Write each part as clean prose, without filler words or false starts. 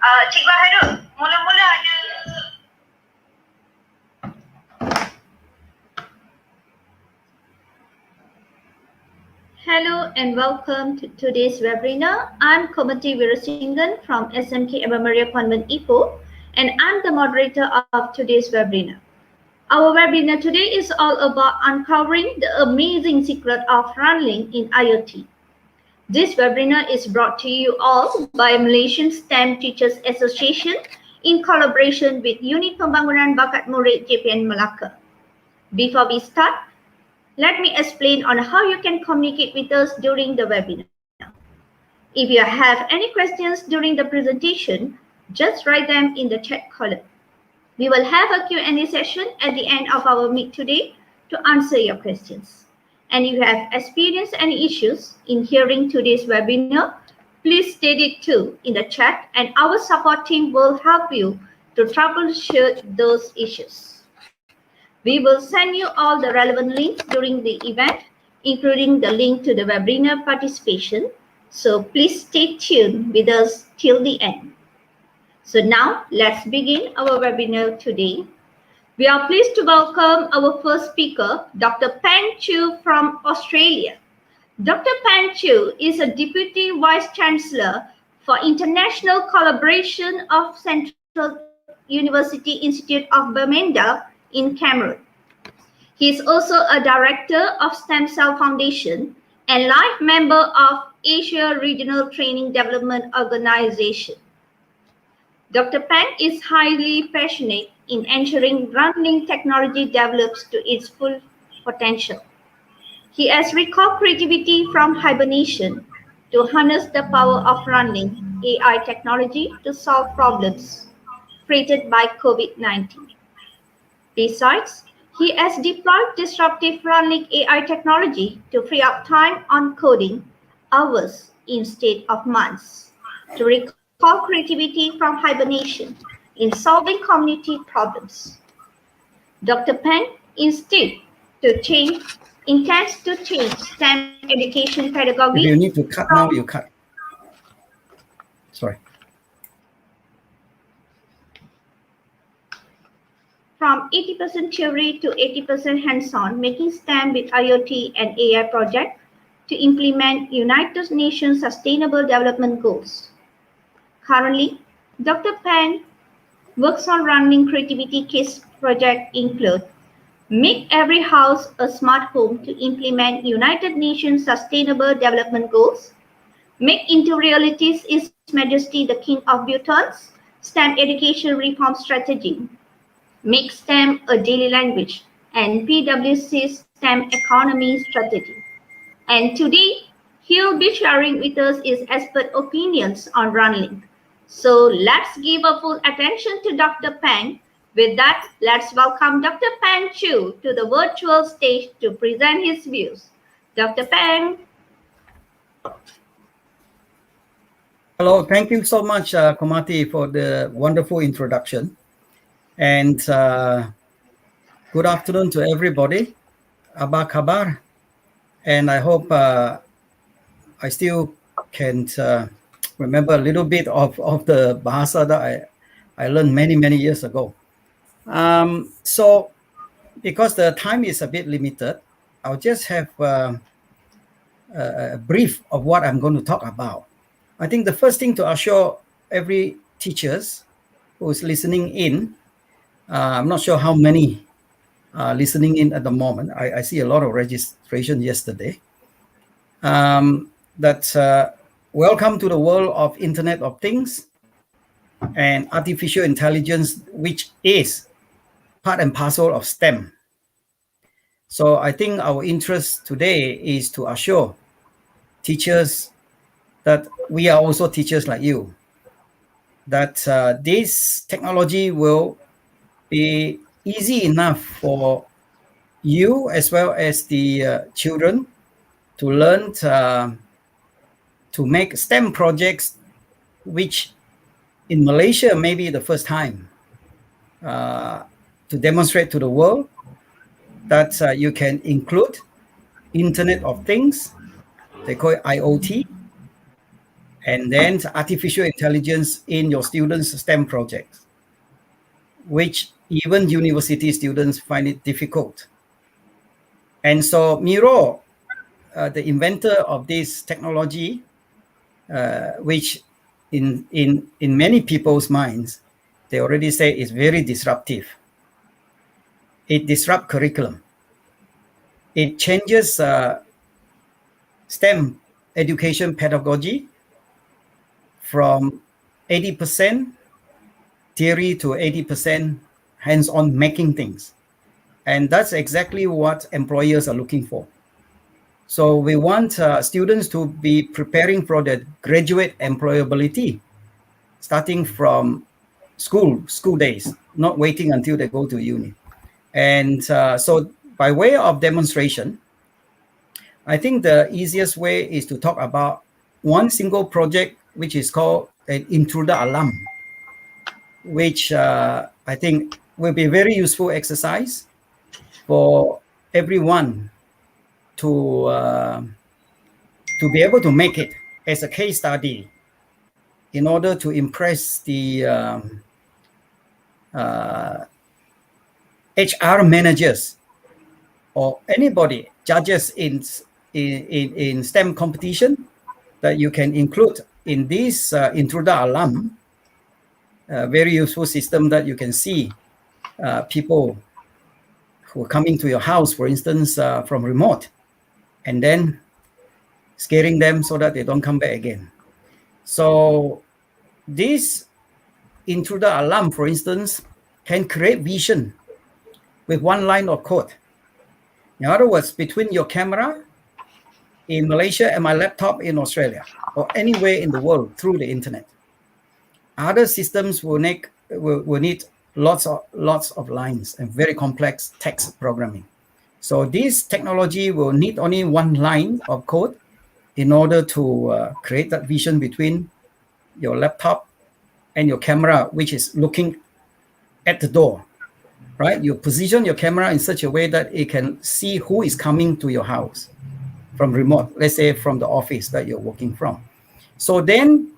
Cikgu Hairul, mula-mula ada Hello and welcome to today's webinar. I'm Komati Virasinghan from SMK Eva Maria Convent Ipoh, and I'm the moderator of today's webinar. Our webinar today is all about uncovering the amazing secret of Runlinc in IoT. This webinar is brought to you all by Malaysian STEM Teachers Association in collaboration with Unit Pembangunan Bakat Murid JPN Melaka. Before we start, let me explain on how you can communicate with us during the webinar. If you have any questions during the presentation, just write them in the chat column. We will have a Q&A session at the end of our meet today to answer your questions. And if you have experienced any issues in hearing today's webinar, please state it too in the chat and our support team will help you to troubleshoot those issues. We will send you all the relevant links during the event, including the link to the webinar participation. So please stay tuned with us till the end. So now let's begin our webinar today. We are pleased to welcome our first speaker, Dr. Peng Chu from Australia. Dr. Peng Chu is a Deputy Vice Chancellor for International Collaboration of Central University Institute of Bamenda in Cameroon. He is also a Director of Stem Cell Foundation and life member of Asia Regional Training Development Organization. Dr. Peng is highly passionate in ensuring Runlinc technology develops to its full potential. He has recalled creativity from hibernation to harness the power of Runlinc AI technology to solve problems created by COVID-19. Besides, he has deployed disruptive Runlinc AI technology to free up time on coding hours instead of months, to recall creativity from hibernation in solving community problems. Dr. Peng intends to change STEM education pedagogy. If you need to cut now, you cut. Sorry. From 80% theory to 80% hands-on, making STEM with IoT and AI project to implement United Nations Sustainable Development Goals. Currently, Dr. Peng works on running creativity case projects include Make Every House a Smart Home to implement United Nations Sustainable Development Goals, Make into Realities His Majesty the King of Bhutan's STEM Education Reform Strategy, Make STEM a Daily Language, and PwC's STEM Economy Strategy. And today, he'll be sharing with us his expert opinions on Runlinc. So let's give a full attention to Dr. Peng. With that, let's welcome Dr. Peng Chu to the virtual stage to present his views. Dr. Peng. Hello, thank you so much, Komati, for the wonderful introduction. And good afternoon to everybody. Apa khabar? And I hope I still can remember a little bit of the bahasa that I learned many years ago. So because the time is a bit limited, I'll just have a brief of what I'm going to talk about. I think the first thing to assure every teachers who is listening in, I'm not sure how many are listening in at the moment. I see a lot of registration yesterday. Welcome to the world of Internet of Things and artificial intelligence, which is part and parcel of STEM. So I think our interest today is to assure teachers that we are also teachers like you, that this technology will be easy enough for you as well as the children to learn to make STEM projects, which in Malaysia may be the first time to demonstrate to the world that you can include Internet of Things, they call it IOT, and then artificial intelligence in your students' STEM projects, which even university students find it difficult. And so Miro, the inventor of this technology, which in many people's minds, they already say is very disruptive. It disrupts curriculum. It changes STEM education pedagogy from 80% theory to 80% hands-on making things. And that's exactly what employers are looking for. So we want students to be preparing for the graduate employability, starting from school days, not waiting until they go to uni. And so by way of demonstration, I think the easiest way is to talk about one single project, which is called an Intruder Alarm, which I think will be a very useful exercise for everyone to be able to make it as a case study in order to impress the HR managers or anybody, judges in STEM competition, that you can include in this Intruder Alarm, very useful system that you can see people who are coming to your house, for instance, from remote, and then scaring them so that they don't come back again. So this Intruder Alarm, for instance, can create vision with one line of code. In other words, between your camera in Malaysia and my laptop in Australia, or anywhere in the world through the internet, other systems will need lots of lines and very complex text programming. So this technology will need only one line of code in order to create that vision between your laptop and your camera, which is looking at the door, right? You position your camera in such a way that it can see who is coming to your house from remote, let's say from the office that you're working from. So then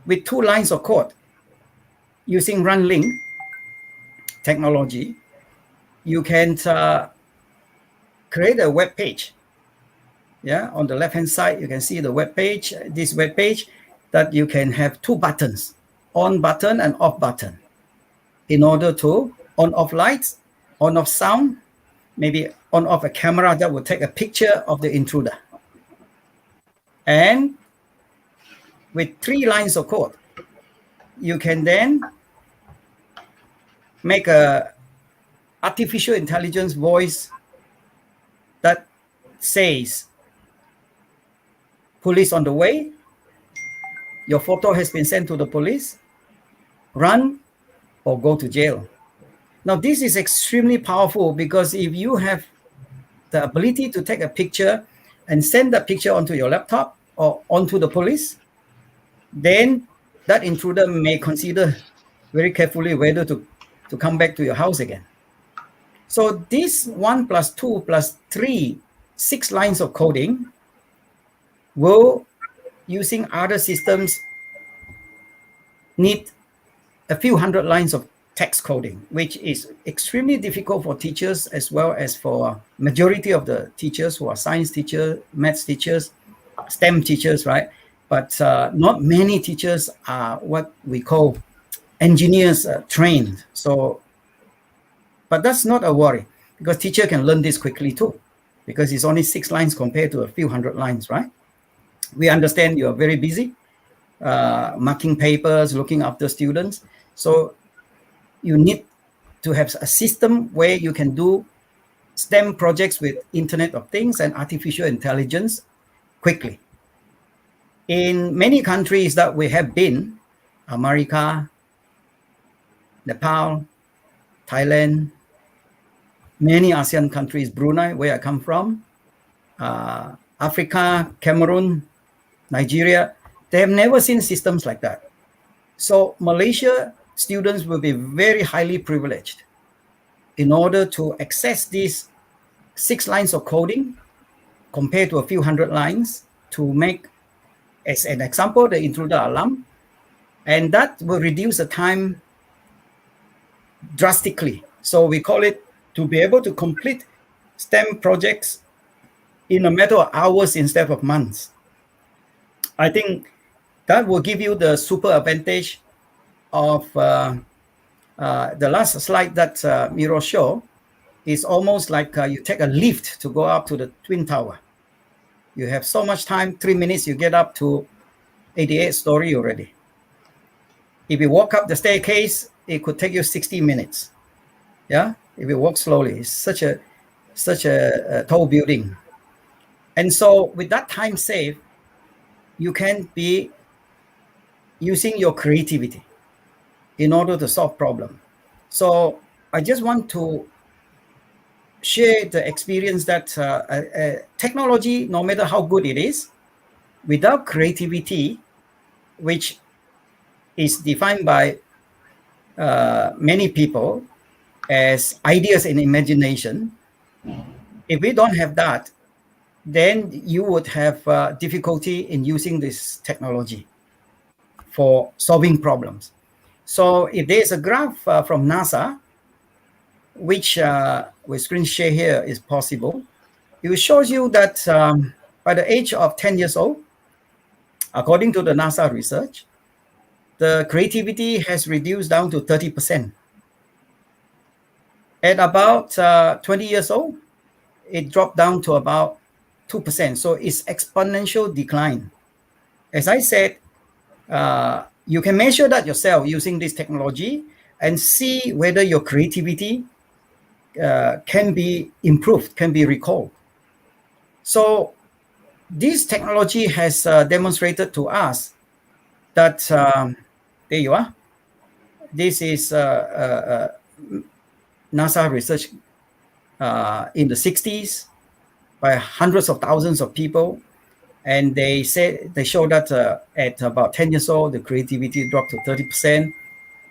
with two lines of code, using Runlinc technology, you can create a web page. Yeah, on the left-hand side, you can see the web page, this web page, that you can have two buttons, on button and off button, in order to on off lights, on off sound, maybe on off a camera that will take a picture of the intruder. And with 3 lines of code, you can then make a artificial intelligence voice that says, police on the way, your photo has been sent to the police, run or go to jail. Now, this is extremely powerful because if you have the ability to take a picture and send that picture onto your laptop or onto the police, then that intruder may consider very carefully whether to come back to your house again. So this 1 + 2 + 3, 6 lines of coding will, using other systems, need a few hundred lines of text coding, which is extremely difficult for teachers as well as for majority of the teachers who are science teachers, maths teachers, STEM teachers, right? But not many teachers are what we call engineers trained. So, but that's not a worry because teacher can learn this quickly too, because it's only 6 lines compared to a few hundred lines, right? We understand you're very busy marking papers, looking after students. So you need to have a system where you can do STEM projects with Internet of Things and artificial intelligence quickly. In many countries that we have been, America, Nepal, Thailand, many ASEAN countries, Brunei, where I come from, Africa, Cameroon, Nigeria, they have never seen systems like that. So Malaysia students will be very highly privileged in order to access these 6 lines of coding compared to a few hundred lines to make as an example, the intruder alarm, and that will reduce the time drastically. So we call it to be able to complete STEM projects in a matter of hours instead of months. I think that will give you the super advantage of the last slide that Miro showed. Is almost like you take a lift to go up to the Twin Tower. You have so much time, 3 minutes, you get up to 88th story already. If you walk up the staircase, it could take you 60 minutes. Yeah, if you walk slowly, it's such a tall building. And so with that time saved, you can be using your creativity in order to solve problem. So I just want to share the experience that technology, no matter how good it is, without creativity, which is defined by many people as ideas and imagination, if we don't have that, then you would have difficulty in using this technology for solving problems. So if there's a graph from NASA, which with screen share here is possible, it shows you that by the age of 10 years old, according to the NASA research, the creativity has reduced down to 30%. At about 20 years old, it dropped down to about 2%. So it's exponential decline. As I said, you can measure that yourself using this technology and see whether your creativity can be improved, can be recalled. So this technology has demonstrated to us that, there you are. This is NASA research in the 60s by hundreds of thousands of people. And they show that at about 10 years old, the creativity dropped to 30%.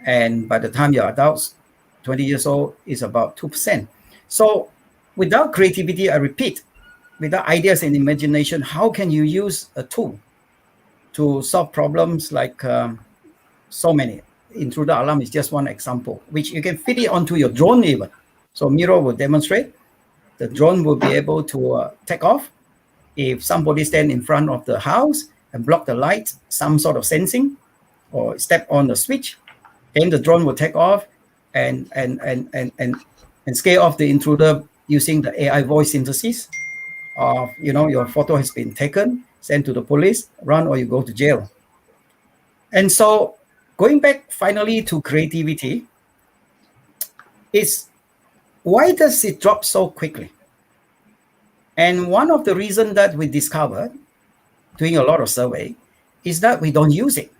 And by the time you're adults, 20 years old, is about 2%. So without creativity, I repeat, without ideas and imagination, how can you use a tool to solve problems like so many? Intruder alarm is just one example, which you can fit it onto your drone even. So Miro will demonstrate. The drone will be able to take off. If somebody stand in front of the house and block the light, some sort of sensing, or step on the switch, then the drone will take off and scare off the intruder using the AI voice synthesis of, your photo has been taken, sent to the police, run or you go to jail. And so going back finally to creativity, is why does it drop so quickly? And one of the reasons that we discovered doing a lot of survey is that we don't use it.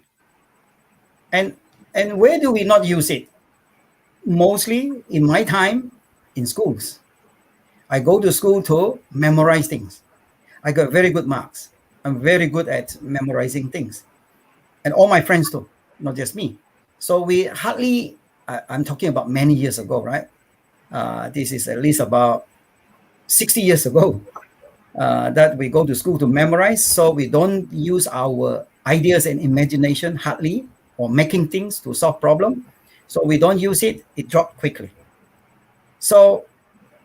And where do we not use it? Mostly in my time in schools. I go to school to memorize things. I got very good marks. I'm very good at memorizing things. And all my friends too, not just me. So we hardly, I'm talking about many years ago, right? This is at least about 60 years ago that we go to school to memorize. So we don't use our ideas and imagination hardly, or making things to solve problem. So we don't use it, it dropped quickly. So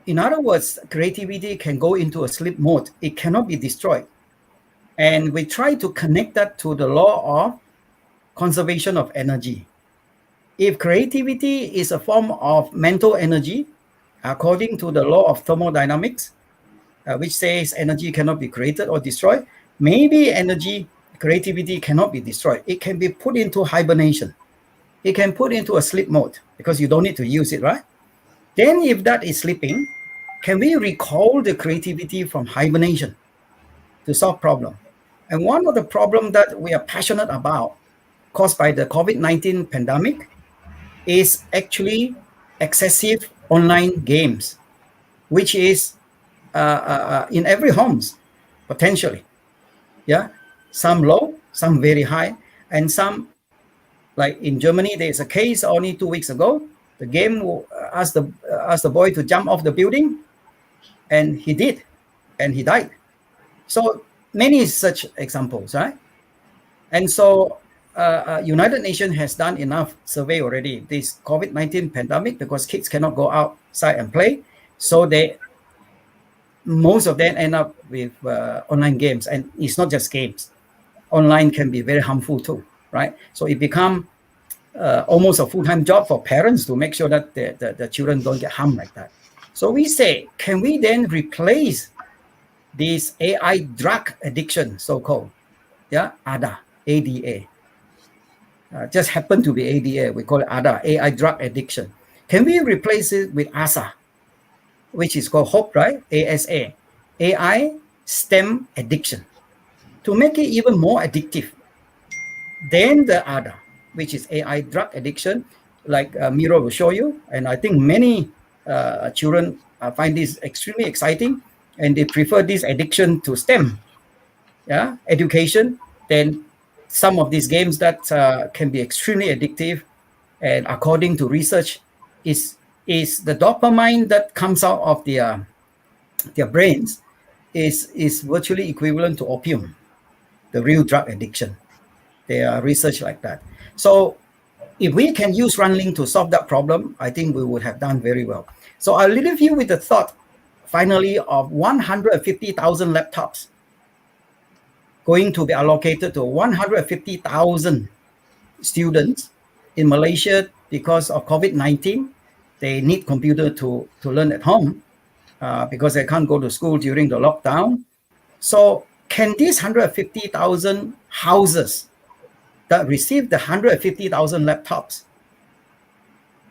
in other words, creativity can go into a sleep mode. It cannot be destroyed. And we try to connect that to the law of conservation of energy. If creativity is a form of mental energy, according to the law of thermodynamics, which says energy cannot be created or destroyed, maybe creativity cannot be destroyed. It can be put into hibernation. It can put into a sleep mode because you don't need to use it, right? Then if that is sleeping, can we recall the creativity from hibernation to solve problem? And one of the problems that we are passionate about, caused by the COVID-19 pandemic, is actually excessive online games, which is in every homes, potentially. Yeah, some low, some very high, and some, like in Germany, there's a case only 2 weeks ago. The game asked the boy to jump off the building, and he did, and he died. So many such examples, right? And so United Nations has done enough survey already, this COVID-19 pandemic, because kids cannot go outside and play. So most of them end up with online games. And it's not just games. Online can be very harmful too, right? So it become almost a full-time job for parents to make sure that the children don't get harmed like that. So we say, can we then replace this AI drug addiction, so-called, ADA, ADA. Just happen to be ADA, we call it ADA, AI drug addiction. Can we replace it with ASA, which is called HOPE, right? ASA, AI STEM addiction, to make it even more addictive than the ADA, which is AI drug addiction, like Miro will show you. And I think many children find this extremely exciting, and they prefer this addiction to STEM, education, than some of these games that can be extremely addictive. And according to research, is the dopamine that comes out of their brains is virtually equivalent to opium, the real drug addiction. There are research like that. So if we can use Runlinc to solve that problem, I think we would have done very well. So I'll leave you with the thought, finally, of 150,000 laptops going to be allocated to 150,000 students in Malaysia because of COVID-19. They need computer to learn at home because they can't go to school during the lockdown. So can these 150,000 houses that receive the 150,000 laptops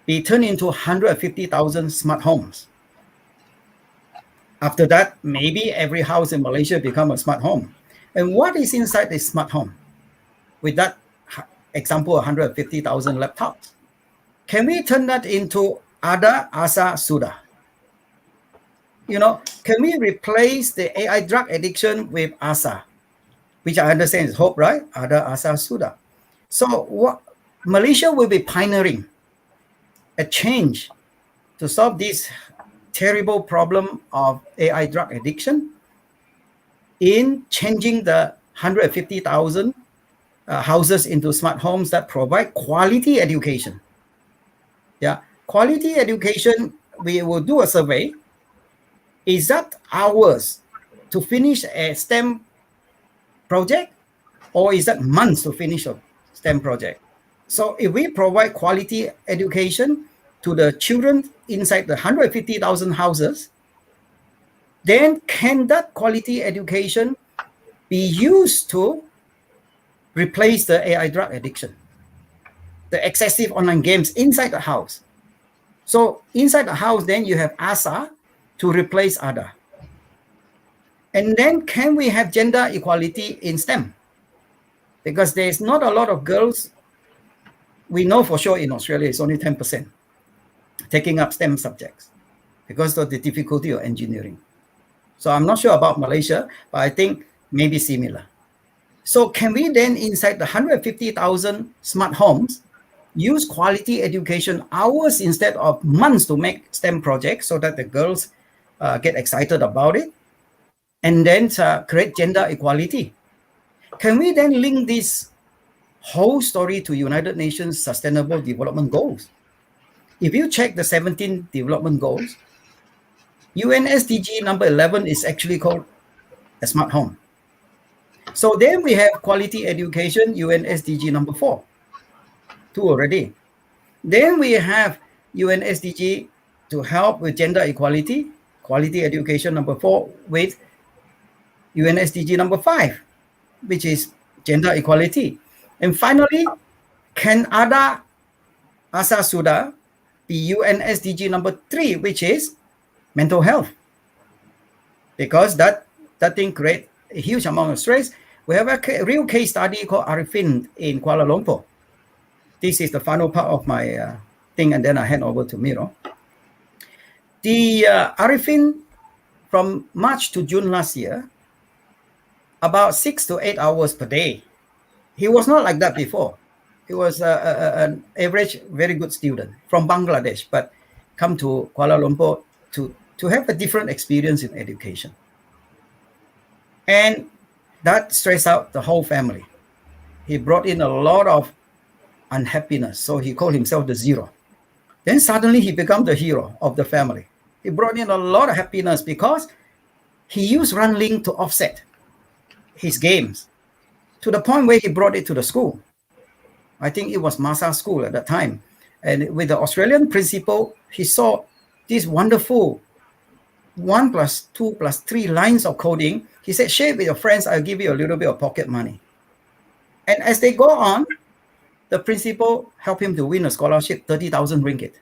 be turned into 150,000 smart homes? After that, maybe every house in Malaysia become a smart home. And what is inside this smart home? With that example, 150,000 laptops. Can we turn that into ADA, ASA, SUDA? Can we replace the AI drug addiction with ASA, which I understand is HOPE, right? ADA, ASA, SUDA. So Malaysia will be pioneering a change to solve this terrible problem of AI drug addiction in changing the 150,000 houses into smart homes that provide quality education. Quality education, we will do a survey. Is that hours to finish a STEM project, or is that months to finish a STEM project? So if we provide quality education to the children inside the 150,000 houses, then can that quality education be used to replace the AI drug addiction, the excessive online games inside the house? So inside the house, then you have ASA to replace ADA. And then can we have gender equality in STEM? Because there's not a lot of girls. We know for sure in Australia it's only 10% taking up STEM subjects because of the difficulty of engineering. So I'm not sure about Malaysia, but I think maybe similar. So can we then, inside the 150,000 smart homes, use quality education hours instead of months to make STEM projects so that the girls get excited about it, and then create gender equality? Can we then link this whole story to United Nations Sustainable Development Goals? If you check the 17 development goals, UN SDG number 11 is actually called a smart home. So then we have quality education, UN SDG number 4, 2 already. Then we have UN SDG to help with gender equality, quality education number 4, with UN SDG number 5, which is gender equality. And finally, can ADA, ASA, SUDA be UN SDG number 3, which is mental health? Because that thing creates a huge amount of stress. We have a real case study called Arifin in Kuala Lumpur. This is the final part of my thing, and then I hand over to Miro. The Arifin, from March to June last year, about 6 to 8 hours per day. He was not like that before. He was an average, very good student from Bangladesh, but come to Kuala Lumpur to have a different experience in education. And that stressed out the whole family. he brought in a lot of unhappiness. So he called himself the Zero. Then suddenly he became the hero of the family. He brought in a lot of happiness because he used Runlinc to offset his games to the point where he brought it to the school. I think it was Masa School at that time. And with the Australian principal, he saw this wonderful 1 + 2 + 3 lines of coding. He said, share it with your friends. I'll give you a little bit of pocket money. And as they go on, the principal helped him to win a scholarship, 30,000 ringgit.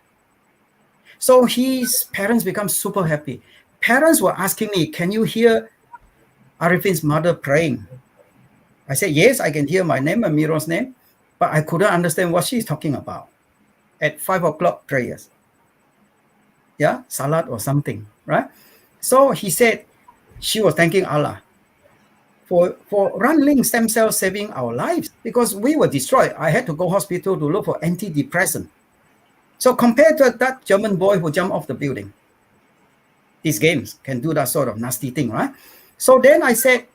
So his parents become super happy. Parents were asking me, can you hear Arifin's mother praying? I said, yes, I can hear my name and Miro's name, but I couldn't understand what she's talking about at 5 o'clock prayers. Yeah, salat or something, right? So he said she was thanking Allah for Runlinc stem cells saving our lives because we were destroyed. I had to go hospital to look for antidepressant. So compared to that German boy who jumped off the building, these games can do that sort of nasty thing, right? So then I said,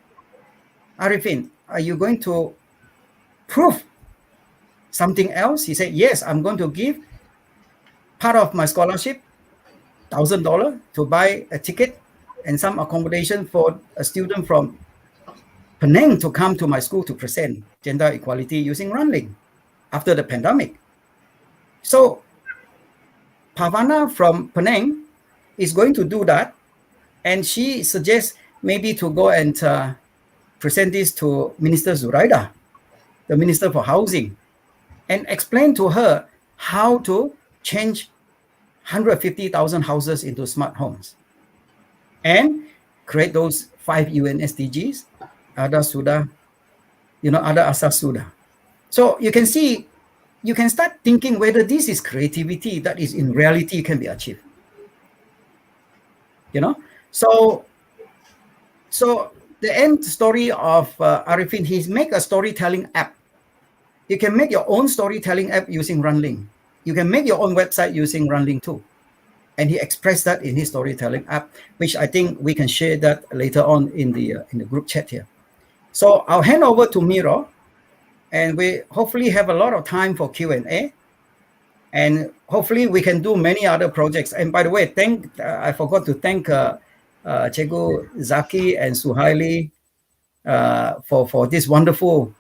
Arifin, are you going to prove something else? He said, yes, I'm going to give part of my scholarship, $1,000, to buy a ticket and some accommodation for a student from Penang to come to my school to present gender equality using Runlinc after the pandemic. So Pavana from Penang is going to do that, and she suggests maybe to go and present this to Minister Zuraida, the Minister for Housing, and explain to her how to change 150,000 houses into smart homes and create those 5 UN SDGs, ada sudah, ada asas sudah. So you can see, you can start thinking whether this is creativity that is in reality can be achieved. So the end story of Arifin, he's make a storytelling app. You can make your own storytelling app using Runlinc. You can make your own website using Runlinc too. And he expressed that in his storytelling app, which I think we can share that later on in the group chat here. So I'll hand over to Miro, and we hopefully have a lot of time for Q&A. And hopefully we can do many other projects. And by the way, I forgot to thank Cikgu Zaki and Suhaili for this wonderful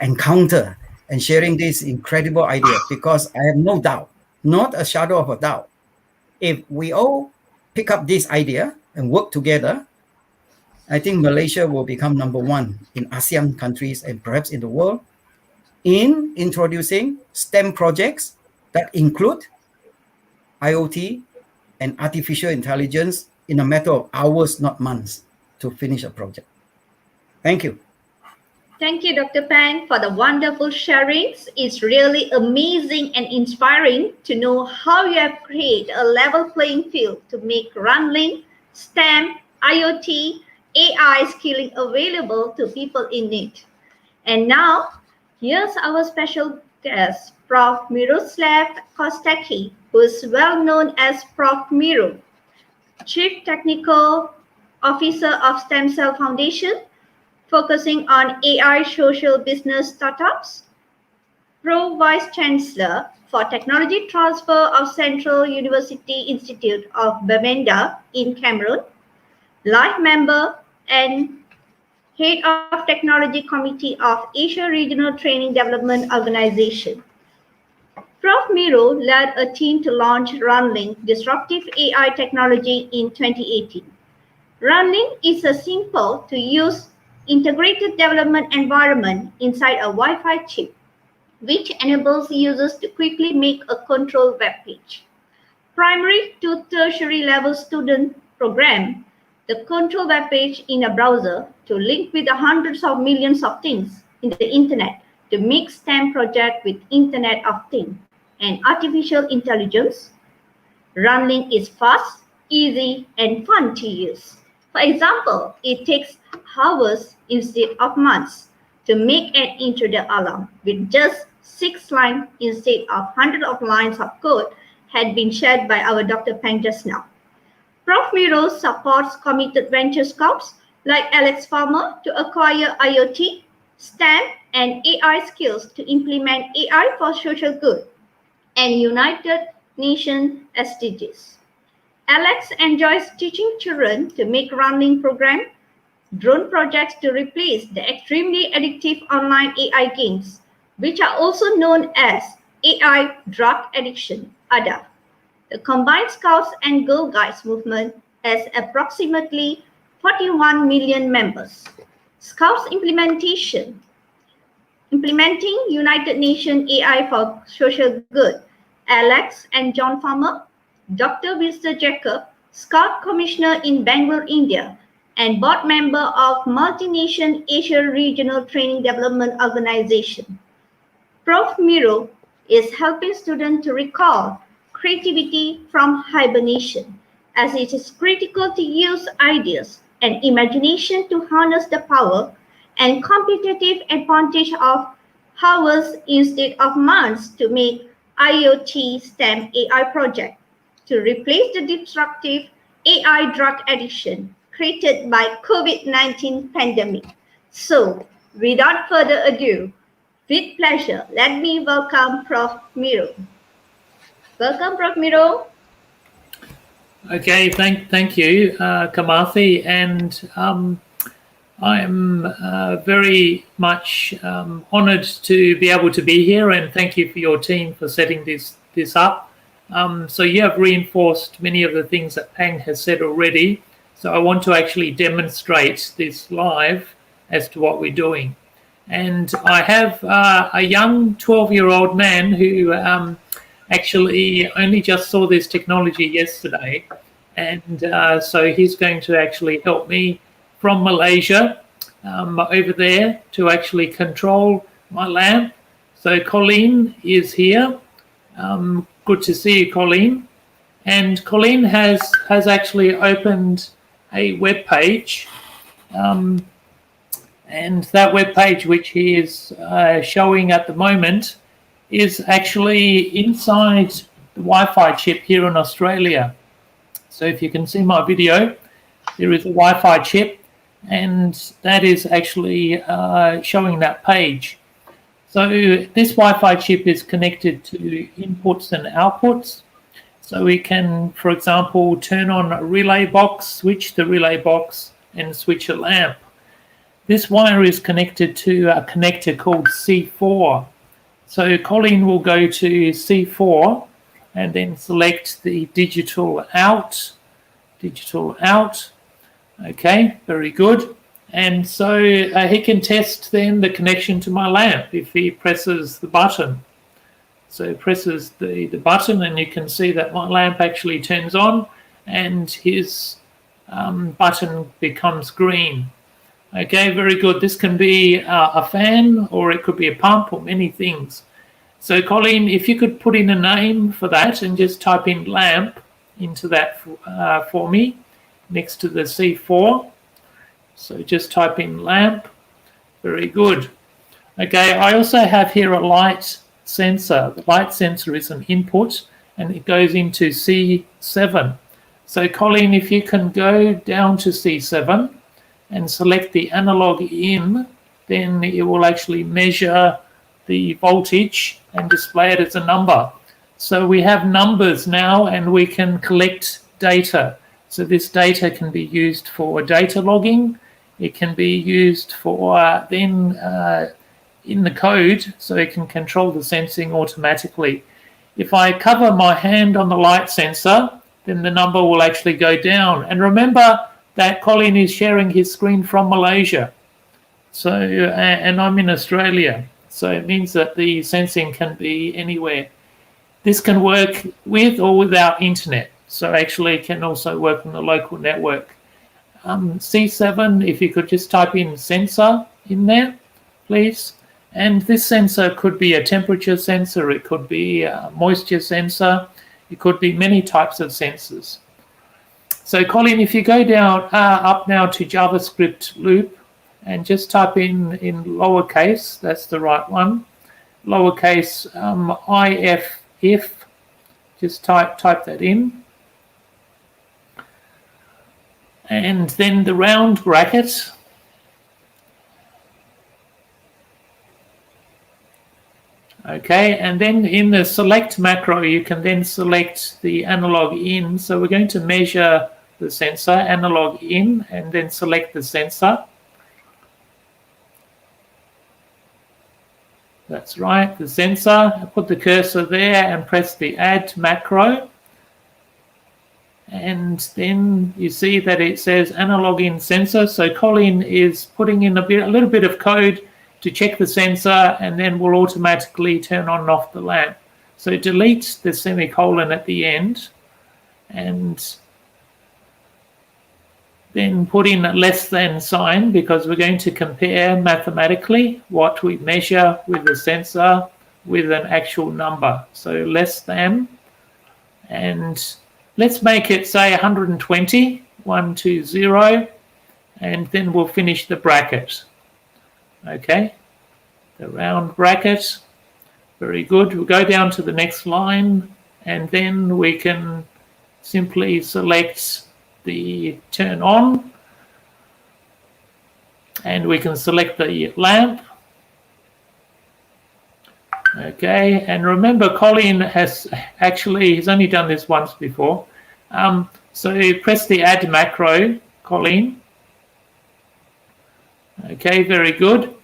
encounter and sharing this incredible idea, because I have no doubt, not a shadow of a doubt, if we all pick up this idea and work together, I think Malaysia will become #1 in ASEAN countries and perhaps in the world in introducing STEM projects that include IOT and artificial intelligence in a matter of hours, not months, to finish a project. Thank you. Thank you, Dr. Pang, for the wonderful sharings. It's really amazing and inspiring to know how you have created a level playing field to make Runlinc, STEM, IoT, AI skilling available to people in need. And now, here's our special guest, Prof. Miroslav Kostecki, who is well known as Prof. Miro, Chief Technical Officer of Stem Cell Foundation, focusing on AI social business startups, Pro Vice Chancellor for Technology Transfer of Central University Institute of Bamenda in Cameroon, Life Member and Head of Technology Committee of Asia Regional Training Development Organization. Prof. Miro led a team to launch Runlinc disruptive AI technology in 2018. Runlinc is a simple-to-use integrated development environment inside a Wi-Fi chip, which enables users to quickly make a control web page. Primary to tertiary level student program the control web page in a browser to link with the hundreds of millions of things in the internet to make STEM project with Internet of Things and artificial intelligence. Runlinc is fast, easy, and fun to use. For example, it takes hours instead of months to make an intruder alarm with just 6 lines instead of hundreds of lines of code had been shared by our Dr. Pang just now. Prof. Miro supports committed venture scouts like Alex Farmer to acquire IoT, STEM, and AI skills to implement AI for social good and United Nations SDGs. Alex enjoys teaching children to make Runlinc program, drone projects to replace the extremely addictive online AI games, which are also known as AI drug addiction, ADA. The combined Scouts and Girl Guides movement has approximately 41 million members. Scouts implementing United Nations AI for social good. Alex and John Farmer, Dr. Winston Jacob, Scout Commissioner in Bangalore, India, and board member of Multi-Nation Asia Regional Training Development Organization. Prof. Miro is helping students to recall creativity from hibernation, as it is critical to use ideas and imagination to harness the power and competitive advantage of hours instead of months to make IOT STEM AI project to replace the disruptive AI drug addiction created by COVID-19 pandemic. So, without further ado, with pleasure, let me welcome Prof. Miro. Welcome, Prof. Miro. Okay, thank you, Kamathi, and I'm very much honoured to be able to be here, and thank you for your team for setting this up. So you have reinforced many of the things that Pang has said already. So I want to actually demonstrate this live as to what we're doing. And I have a young 12-year-old man who actually only just saw this technology yesterday. And so he's going to actually help me from Malaysia over there to actually control my lamp. So Colleen is here. Good to see you, Colleen. And Colleen has actually opened a web page. And that web page, which he is showing at the moment, is actually inside the Wi-Fi chip here in Australia. So if you can see my video, there is a Wi-Fi chip, and that is actually showing that page. So this Wi-Fi chip is connected to inputs and outputs. So we can, for example, turn on a relay box, switch the relay box, and switch a lamp. This wire is connected to a connector called C4. So Colleen will go to C4 and then select the digital out. Okay, very good. And so he can test then the connection to my lamp if he presses the button. So he presses the button, and you can see that my lamp actually turns on and his button becomes green. Okay, very good. This can be a fan, or it could be a pump, or many things. So Colleen, if you could put in a name for that and just type in lamp into that for me next to the C4. So just type in lamp. Very good. Okay, I also have here a light sensor. The light sensor is an input, and it goes into C7. So Colleen, if you can go down to C7 and select the analog in, then it will actually measure the voltage and display it as a number. So we have numbers now, and we can collect data. So this data can be used for data logging. It can be used for then in the code, so it can control the sensing automatically. If I cover my hand on the light sensor, then the number will actually go down. And remember that Colin is sharing his screen from Malaysia. So, and I'm in Australia. So it means that the sensing can be anywhere. This can work with or without internet. So actually it can also work on the local network. C7, if you could just type in sensor in there, please. And this sensor could be a temperature sensor, it could be a moisture sensor, it could be many types of sensors. So Colin, if you go down up now to JavaScript loop and just type in lowercase, that's the right one, lowercase if, just type that in. And then the round bracket. Okay, and then in the select macro, you can then select the analog in. So we're going to measure the sensor, analog in, and then select the sensor. That's right, the sensor. Put the cursor there and press the add macro. And then you see that it says analog in sensor. So Colin is putting in a little bit of code to check the sensor, and then we'll automatically turn on and off the lamp. So delete the semicolon at the end and then put in a less than sign, because we're going to compare mathematically what we measure with the sensor with an actual number. So less than, and let's make it say 120, 120, and then we'll finish the bracket. Okay, the round bracket. Very good. We'll go down to the next line, and then we can simply select the turn on, and we can select the lamp. Okay, and remember Colin has actually, he's only done this once before. So press the add macro, Colin. Okay, very good.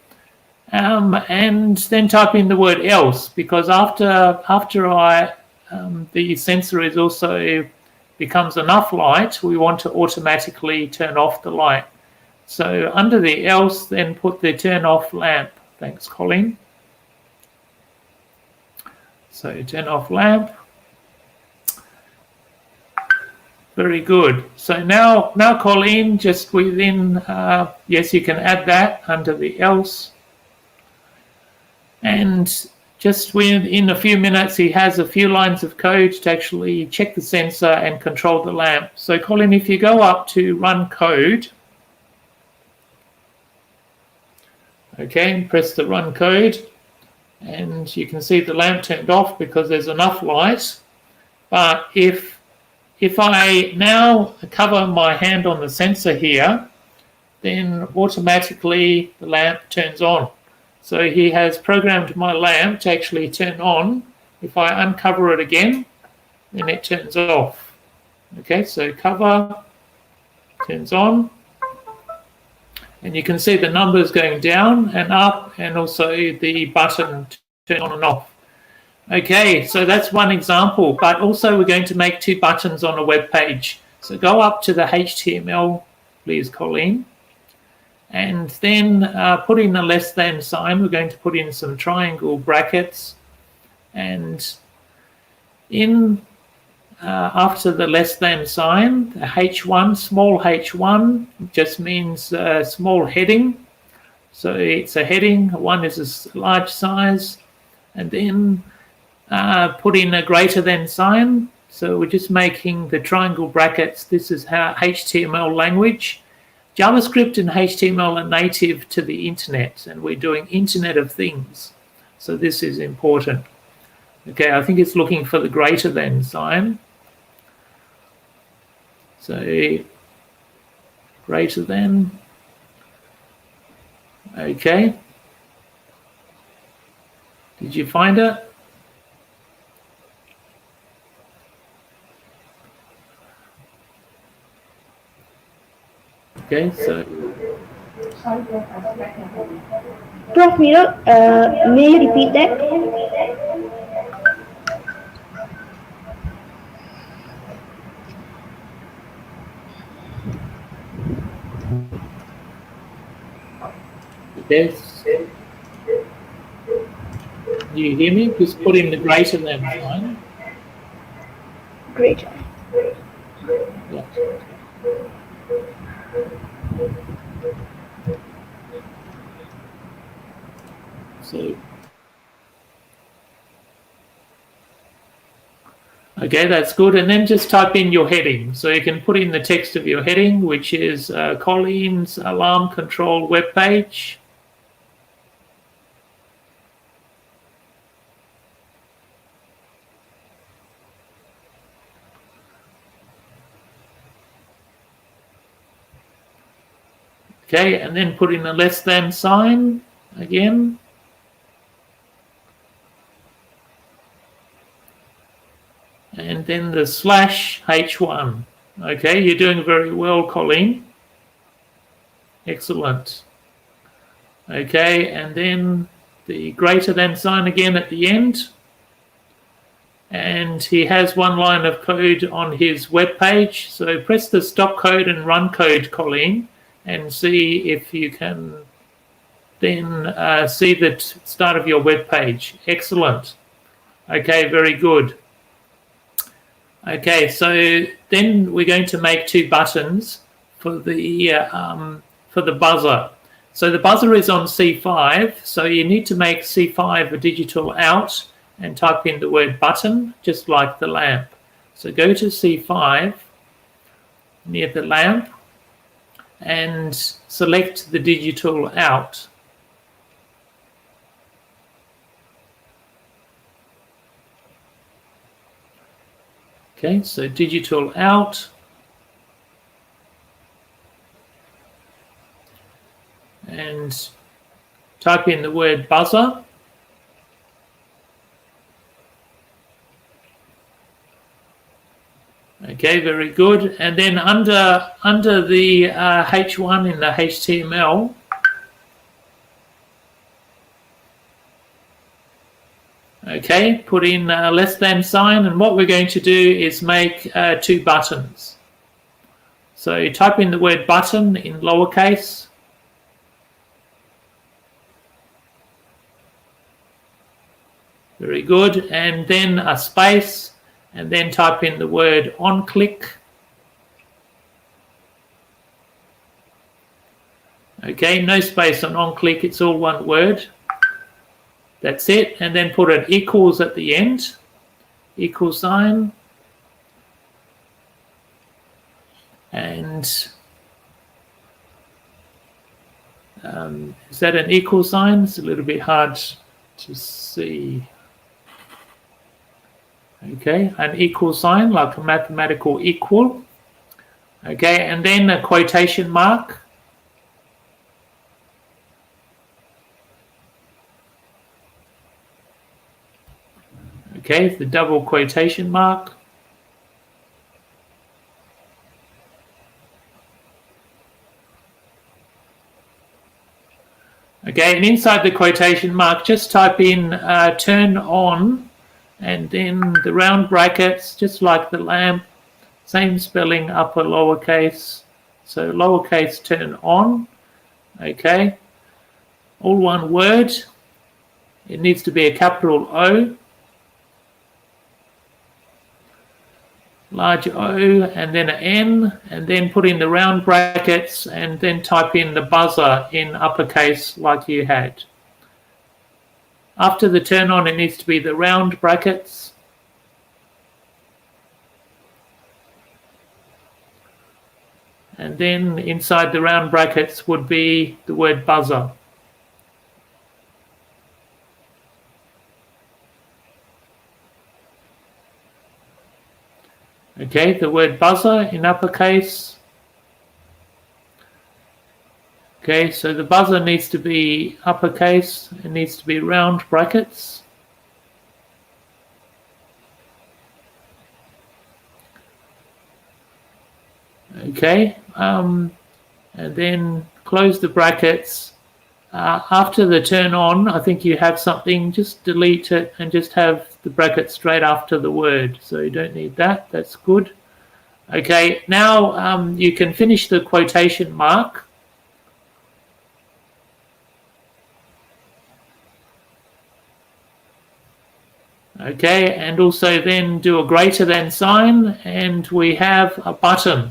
And then type in the word else, because after the sensor is also becomes enough light, we want to automatically turn off the light. So under the else, then put the turn off lamp. Thanks, Colin. So turn off lamp. Very good. So now Colleen, just within, yes, you can add that under the else. And just within a few minutes, he has a few lines of code to actually check the sensor and control the lamp. So Colin, if you go up to run code, okay, and press the run code, and you can see the lamp turned off because there's enough light. But if I now cover my hand on the sensor here, then automatically the lamp turns on. So he has programmed my lamp to actually turn on. If I uncover it again, then it turns off. Okay, so cover, turns on. And you can see the numbers going down and up, and also the button turn on and off. Okay, so that's one example, but also we're going to make two buttons on a web page. So go up to the HTML, please, Colleen, and then put in a less than sign. We're going to put in some triangle brackets, and in after the less than sign, the H1, small h1, just means small heading. So it's a heading, one is a large size, and then put in a greater than sign. So we're just making the triangle brackets. This is how HTML language. JavaScript and HTML are native to the internet, and we're doing Internet of Things. So this is important. Okay, I think it's looking for the greater than sign. So greater than. Okay. Did you find it? Okay, so. Prof. Miro, may you repeat that? Yes. Do you hear me? Just put in the greater than sign. Greater. Yeah. So, okay, that's good. And then just type in your heading. So you can put in the text of your heading, which is Colin's alarm control web page. Okay, and then put in a less than sign again. then the /H1. Okay, you're doing very well, Colleen. Excellent. Okay, and then the greater than sign again at the end. And he has one line of code on his web page. So press the stop code and run code, Colleen, and see if you can then see the start of your web page. Excellent. Okay, very good. Okay, so then we're going to make 2 buttons for the buzzer. So the buzzer is on C5, so you need to make C5 a digital out and type in the word button, just like the lamp. So go to C5 near the lamp and select the digital out. Okay, so digital out. And type in the word buzzer. Okay, very good. And then under the H1 in the HTML, okay, put in less than sign, and what we're going to do is make 2 buttons. So type in the word button in lowercase. Very good. And then a space, and then type in the word on click. Okay, no space on click, it's all one word. That's it. And then put an equals at the end, equal sign. And is that an equal sign? It's a little bit hard to see. Okay, an equal sign, like a mathematical equal. Okay, and then a quotation mark. Okay, the double quotation mark. Okay, and inside the quotation mark, just type in turn on, and then the round brackets, just like the lamp, same spelling, upper lowercase, so lowercase turn on. Okay, all one word. It needs to be a capital O, large O, and then an N, and then put in the round brackets, and then type in the buzzer in uppercase like you had. After the turn on, it needs to be the round brackets. And then inside the round brackets would be the word buzzer. Okay, the word buzzer in uppercase. Okay, so the buzzer needs to be uppercase. It needs to be round brackets. Okay, and then close the brackets. After the turn on, I think you have something, just delete it and just have the bracket straight after the word. So you don't need that, that's good. Okay, now you can finish the quotation mark. Okay, and also then do a greater than sign, and we have a button.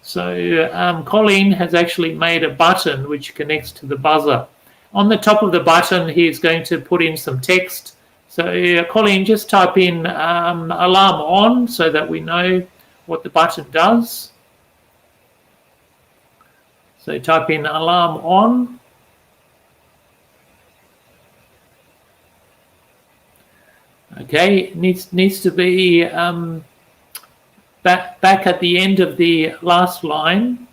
So Colleen has actually made a button which connects to the buzzer. On the top of the button, he's going to put in some text. So Colleen, just type in alarm on so that we know what the button does. So type in alarm on. Okay, it needs to be back at the end of the last line.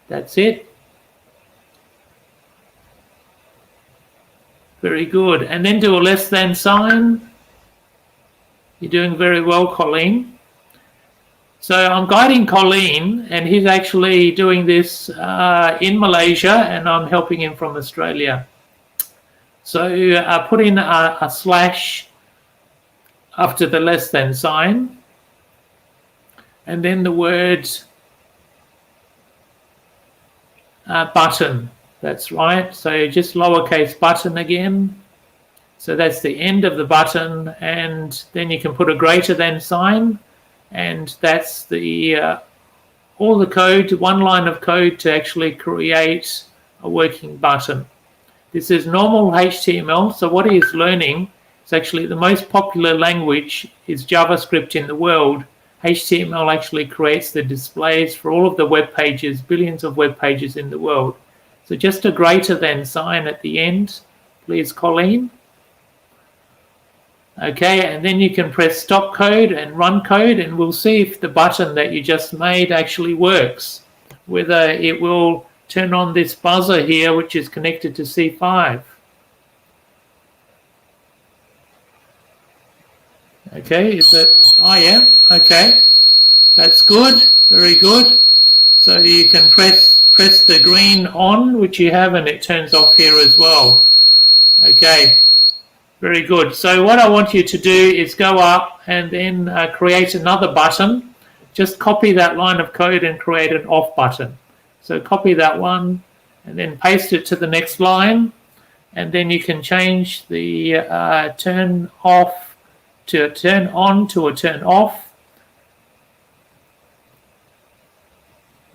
That's it. Very good. And then do a less than sign. You're doing very well, Colleen. So I'm guiding Colleen, and he's actually doing this in Malaysia, and I'm helping him from Australia. So put in a slash after the less than sign, and then the word button. That's right. So just lowercase button again. So that's the end of the button, and then you can put a greater than sign, and that's the all the code, one line of code to actually create a working button. This is normal HTML. So what he is learning is actually the most popular language is JavaScript in the world. HTML actually creates the displays for all of the web pages, billions of web pages in the world. So just a greater than sign at the end, please, Colleen. Okay, and then you can press stop code and run code, and we'll see if the button that you just made actually works, whether it will turn on this buzzer here, which is connected to C5. Okay, is it? Oh yeah, okay. That's good, very good. So you can press the green on, which you have, and it turns off here as well. Okay, very good. So what I want you to do is go up and then create another button. Just copy that line of code and create an off button. So copy that one and then paste it to the next line, and then you can change the turn off to a turn on to a turn off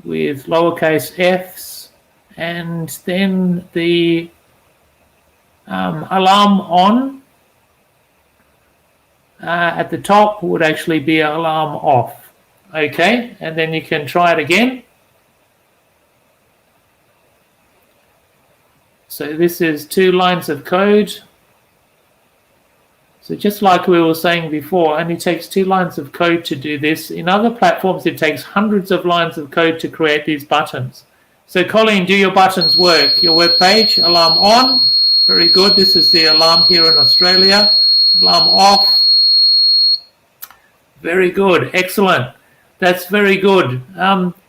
with lowercase f's, and then the alarm on at the top would actually be alarm off. Okay, and then you can try it again. So this is 2 lines of code. So just like we were saying before, it only takes 2 lines of code to do this. In other platforms, it takes hundreds of lines of code to create these buttons. So Colleen, do your buttons work? Your web page, alarm on. Very good. This is the alarm here in Australia. Alarm off. Very good. Excellent. That's very good.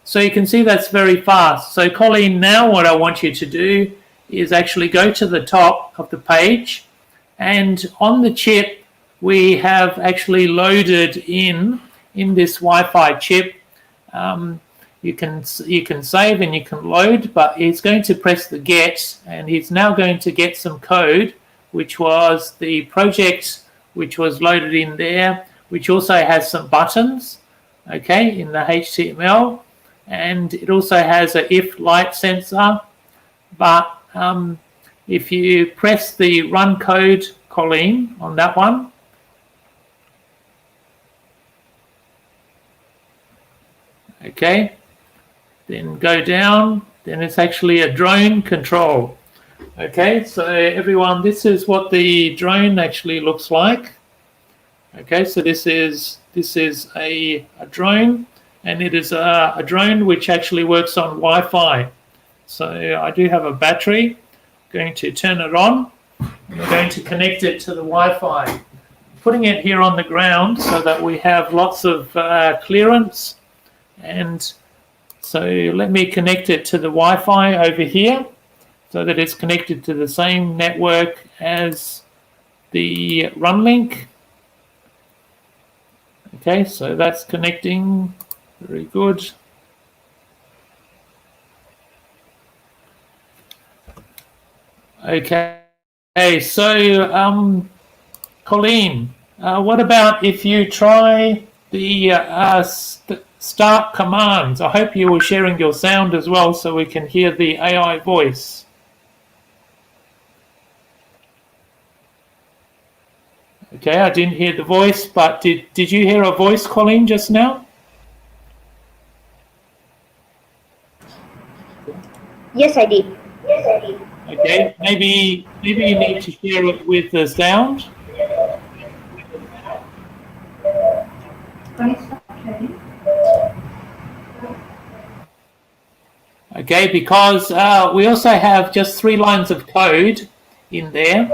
So you can see that's very fast. So Colleen, now what I want you to do is actually go to the top of the page, and on the chip we have actually loaded in this Wi-Fi chip. You can save and you can load, but he's going to press the get, and he's now going to get some code, which was the project which was loaded in there, which also has some buttons, okay, in the HTML, and it also has a if light sensor. But if you press the run code, Colleen, on that one, okay, then go down, then it's actually a drone control. Okay, so everyone, this is what the drone actually looks like. Okay, so this is a drone, and it is a drone which actually works on Wi-Fi. So I do have a battery. I'm going to turn it on, and we're going to connect it to the Wi-Fi. Putting it here on the ground so that we have lots of clearance. And so let me connect it to the Wi-Fi over here so that it's connected to the same network as the Runlinc. Okay, so that's connecting. Very good. Okay, so Colleen, what about if you try the start commands? I hope you were sharing your sound as well so we can hear the AI voice. Okay, I didn't hear the voice, but did you hear a voice, Colleen, just now? Yes, I did. Okay, maybe you need to share it with the sound. Okay, because we also have just 3 lines of code in there,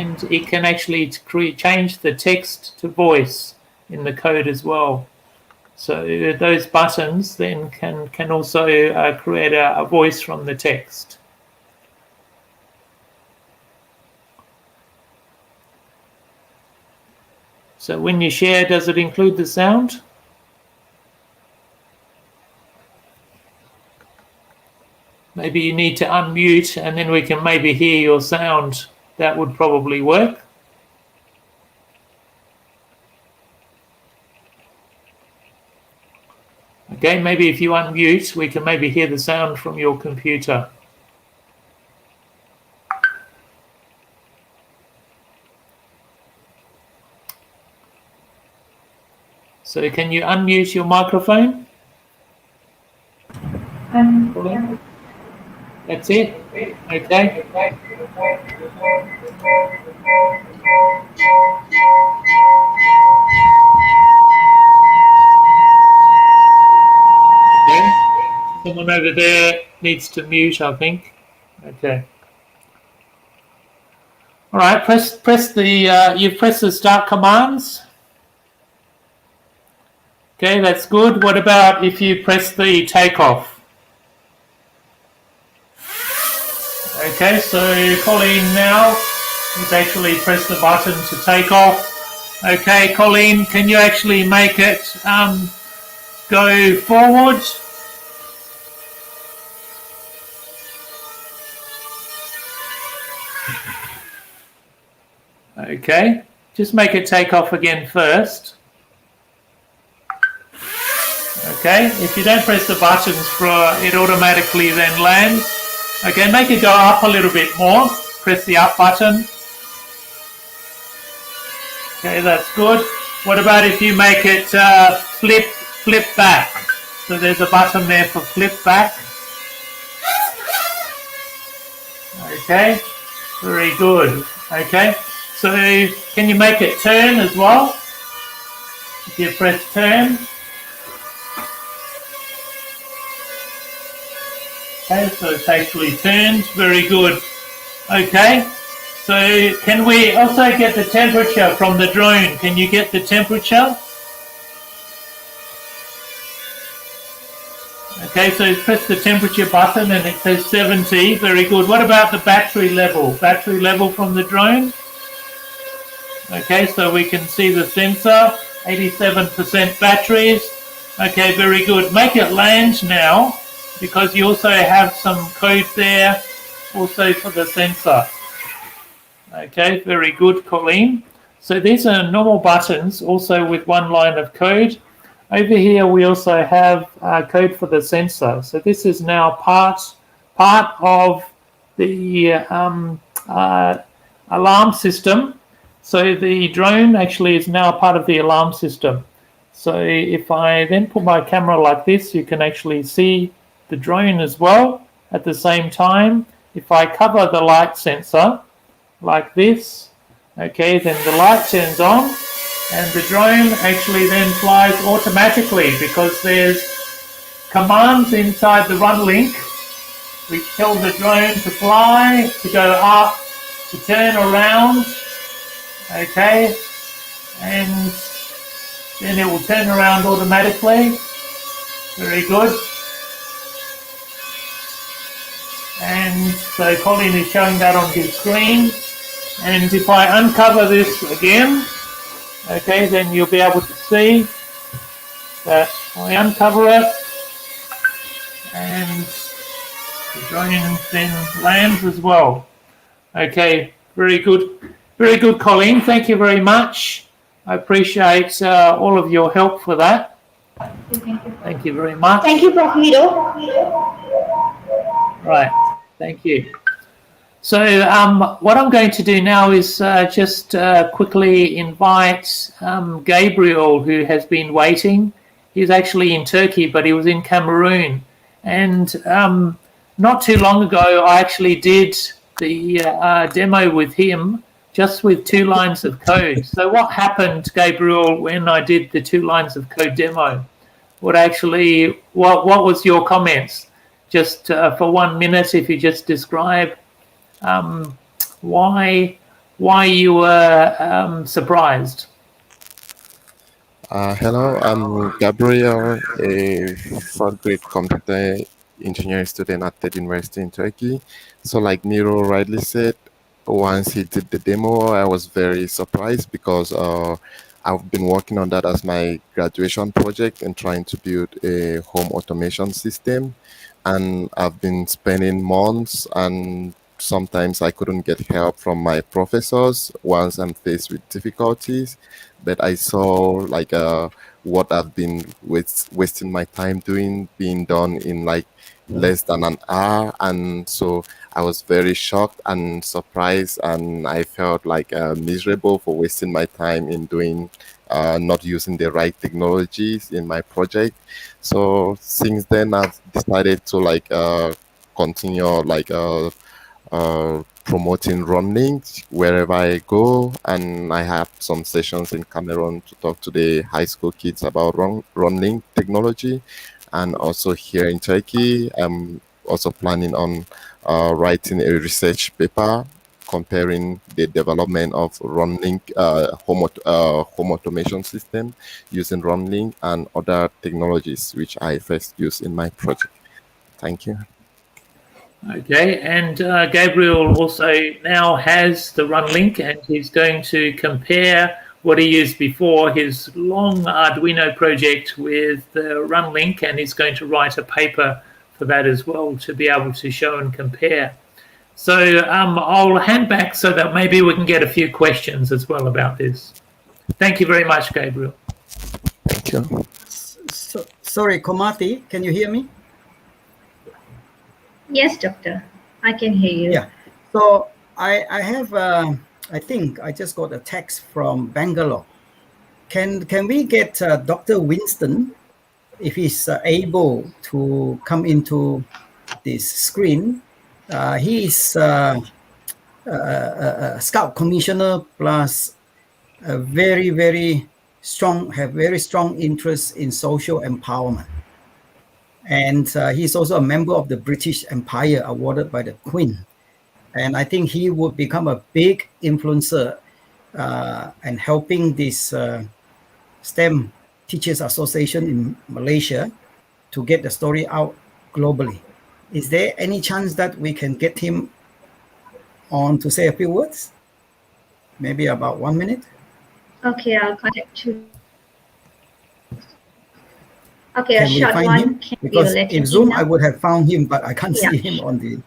and it can actually change the text to voice in the code as well. So those buttons then can also create a voice from the text. So when you share, does it include the sound? Maybe you need to unmute and then we can maybe hear your sound. That would probably work. Okay, maybe if you unmute, we can maybe hear the sound from your computer. So can you unmute your microphone? That's it? Okay. Okay. Someone over there needs to mute, I think. Okay. All right, press the, you've pressed the start commands. Okay, that's good. What about if you press the takeoff? Okay, so Colleen now has actually pressed the button to take off. Okay, Colleen, can you actually make it go forward? Okay, just make it take off again first. Okay, if you don't press the buttons, it automatically then lands. Okay, make it go up a little bit more. Press the up button. Okay, that's good. What about if you make it flip back? So there's a button there for flip back. Okay, very good. Okay, so can you make it turn as well? If you press turn. Okay, so it's actually turned. Very good. Okay, so can we also get the temperature from the drone? Can you get the temperature? Okay, so press the temperature button and it says 70. Very good. What about the battery level? Battery level from the drone? Okay, so we can see the sensor, 87% batteries. Okay, very good. Make it land now, because you also have some code there also for the sensor. Okay, very good, Colleen. So these are normal buttons also with one line of code. Over here we also have code for the sensor. So this is now part of the alarm system. So the drone actually is now part of the alarm system. So if I then put my camera like this, you can actually see the drone as well at the same time. If I cover the light sensor like this, okay, then the light turns on and the drone actually then flies automatically, because there's commands inside the Runlinc which tell the drone to fly, to go up, to turn around, okay, and then it will turn around automatically. Very good. And so Colin is showing that on his screen. And if I uncover this again, okay, then you'll be able to see that I uncover it and the drone then lands as well. Okay, very good. Very good, Colleen. Thank you very much. I appreciate all of your help for that. Thank you very much. Thank you, Prof. Lido. Right, thank you. So what I'm going to do now is just quickly invite Gabriel, who has been waiting. He's actually in Turkey, but he was in Cameroon. And not too long ago, I actually did the demo with him, just with 2 lines of code. So what happened, Gabriel, when I did the 2 lines of code demo? What was your comments? Just for 1 minute, if you just describe why why you were surprised. Hello, I'm Gabriel, a fourth grade computer engineering student at the University in Turkey. So, like Miro rightly said, once he did the demo, I was very surprised because I've been working on that as my graduation project and trying to build a home automation system. And I've been spending months, and sometimes I couldn't get help from my professors once I'm faced with difficulties. But I saw like what I've been wasting my time doing being done in like less than an hour, and so I was very shocked and surprised, and I felt like miserable for wasting my time in doing not using the right technologies in my project. So since then, I've decided to like continue like promoting Runlinc wherever I go, and I have some sessions in Cameroon to talk to the high school kids about Runlinc technology, and also here in Turkey, I'm also planning on writing a research paper comparing the development of Runlinc home automation system using Runlinc and other technologies which I first use in my project. Thank you. Okay, and Gabriel also now has the Runlinc, and he's going to compare what he used before, his long Arduino project, with the Runlinc, and he's going to write a paper for that as well to be able to show and compare. So I'll hand back so that maybe we can get a few questions as well about this. Thank you very much, Gabriel. Thank you. Sorry, Komati, can you hear me? Yes, doctor. I can hear you. Yeah. So I have, I think I just got a text from Bangalore. Can we get Dr. Winston, if he's able to come into this screen? He is a Scout Commissioner plus a very strong interest in social empowerment. And he's also a member of the British Empire awarded by the Queen. And I think he would become a big influencer and helping this STEM Teachers Association in Malaysia to get the story out globally. Is there any chance that we can get him on to say a few words? Maybe about 1 minute? Okay, I'll contact you. Okay, Can a we short find one. him? Can Because let in me Zoom, know? I would have found him, but I can't Yeah. see him on the...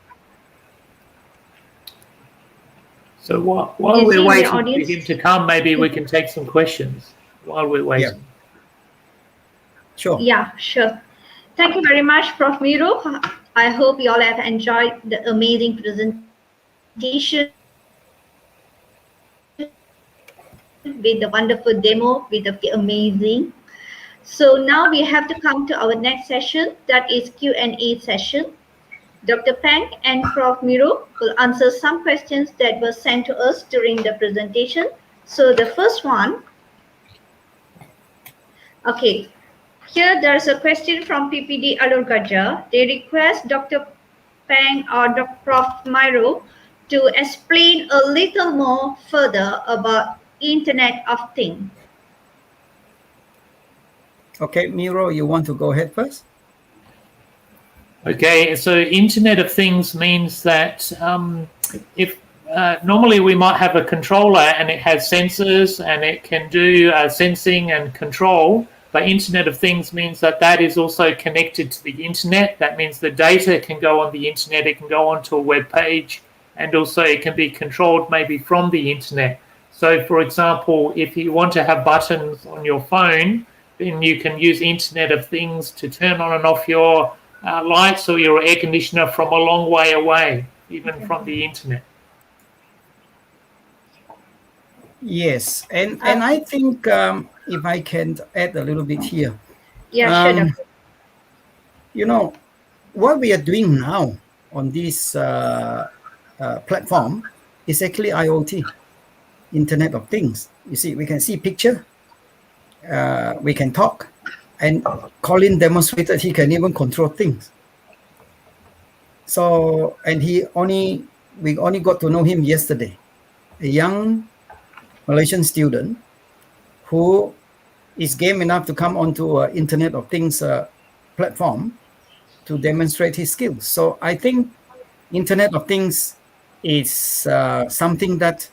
So while Is he we're in the waiting for audience? him to come, maybe we can take some questions while we're waiting. Sure. Yeah, sure. Thank you very much, Prof. Miro. I hope you all have enjoyed the amazing presentation with the wonderful demo with the amazing. So now we have to come to our next session, that is Q&A session. Dr. Peng and Prof. Miro will answer some questions that were sent to us during the presentation. So the first one, okay, here there's a question from PPD Alurgaja. They request Dr. Peng or Dr. Prof. Miro to explain a little more further about Internet of Things. Okay, Miro, you want to go ahead first? Okay, so Internet of Things means that if normally we might have a controller and it has sensors and it can do sensing and control, but Internet of Things means that that is also connected to the internet. That means the data can go on the internet, it can go onto a web page, and also it can be controlled maybe from the internet. So for example, if you want to have buttons on your phone, then you can use Internet of Things to turn on and off your lights or your air conditioner from a long way away, even from the internet. Yes, and I think if I can add a little bit here. Yeah, sure, Doctor. You know, what we are doing now on this platform is actually IoT, Internet of Things. You see, we can see picture, we can talk, and Colin demonstrated he can even control things. So, and we only got to know him yesterday. a young Malaysian student who is game enough to come onto an Internet of Things platform to demonstrate his skills. So I think Internet of Things is something that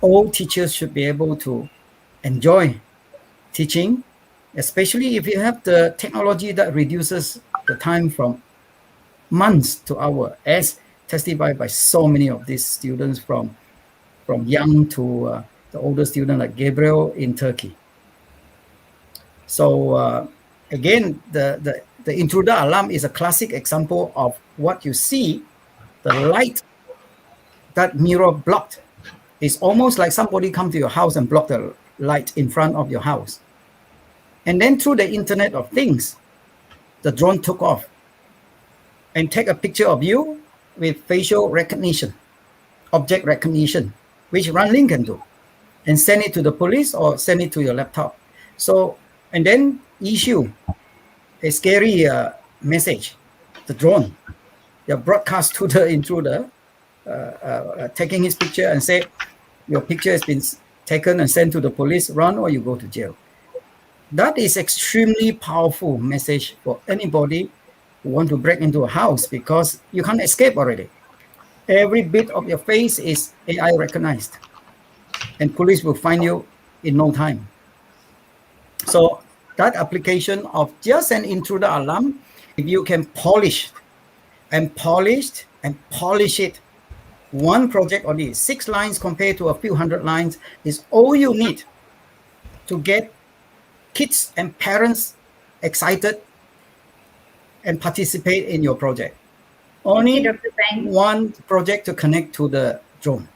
all teachers should be able to enjoy teaching, especially if you have the technology that reduces the time from months to hours, as testified by so many of these students from young to the older student like Gabriel in Turkey. So again, the intruder alarm is a classic example of what you see, the light that mirror blocked. It's almost like somebody come to your house and block the light in front of your house. And then through the Internet of Things, the drone took off and take a picture of you with facial recognition, object recognition, which Runlinc can do, and send it to the police or send it to your laptop. So, and then issue a scary message, the drone, you broadcast to the intruder, taking his picture and say, your picture has been taken and sent to the police, run or you go to jail. That is extremely powerful message for anybody who want to break into a house, because you can't escape already. Every bit of your face is AI recognized, and police will find you in no time. So that application of just an intruder alarm, if you can polish it, one project only, 6 lines compared to a few hundred lines, is all you need to get kids and parents excited and participate in your project. Only Dr. Bang. one project to connect to the drone.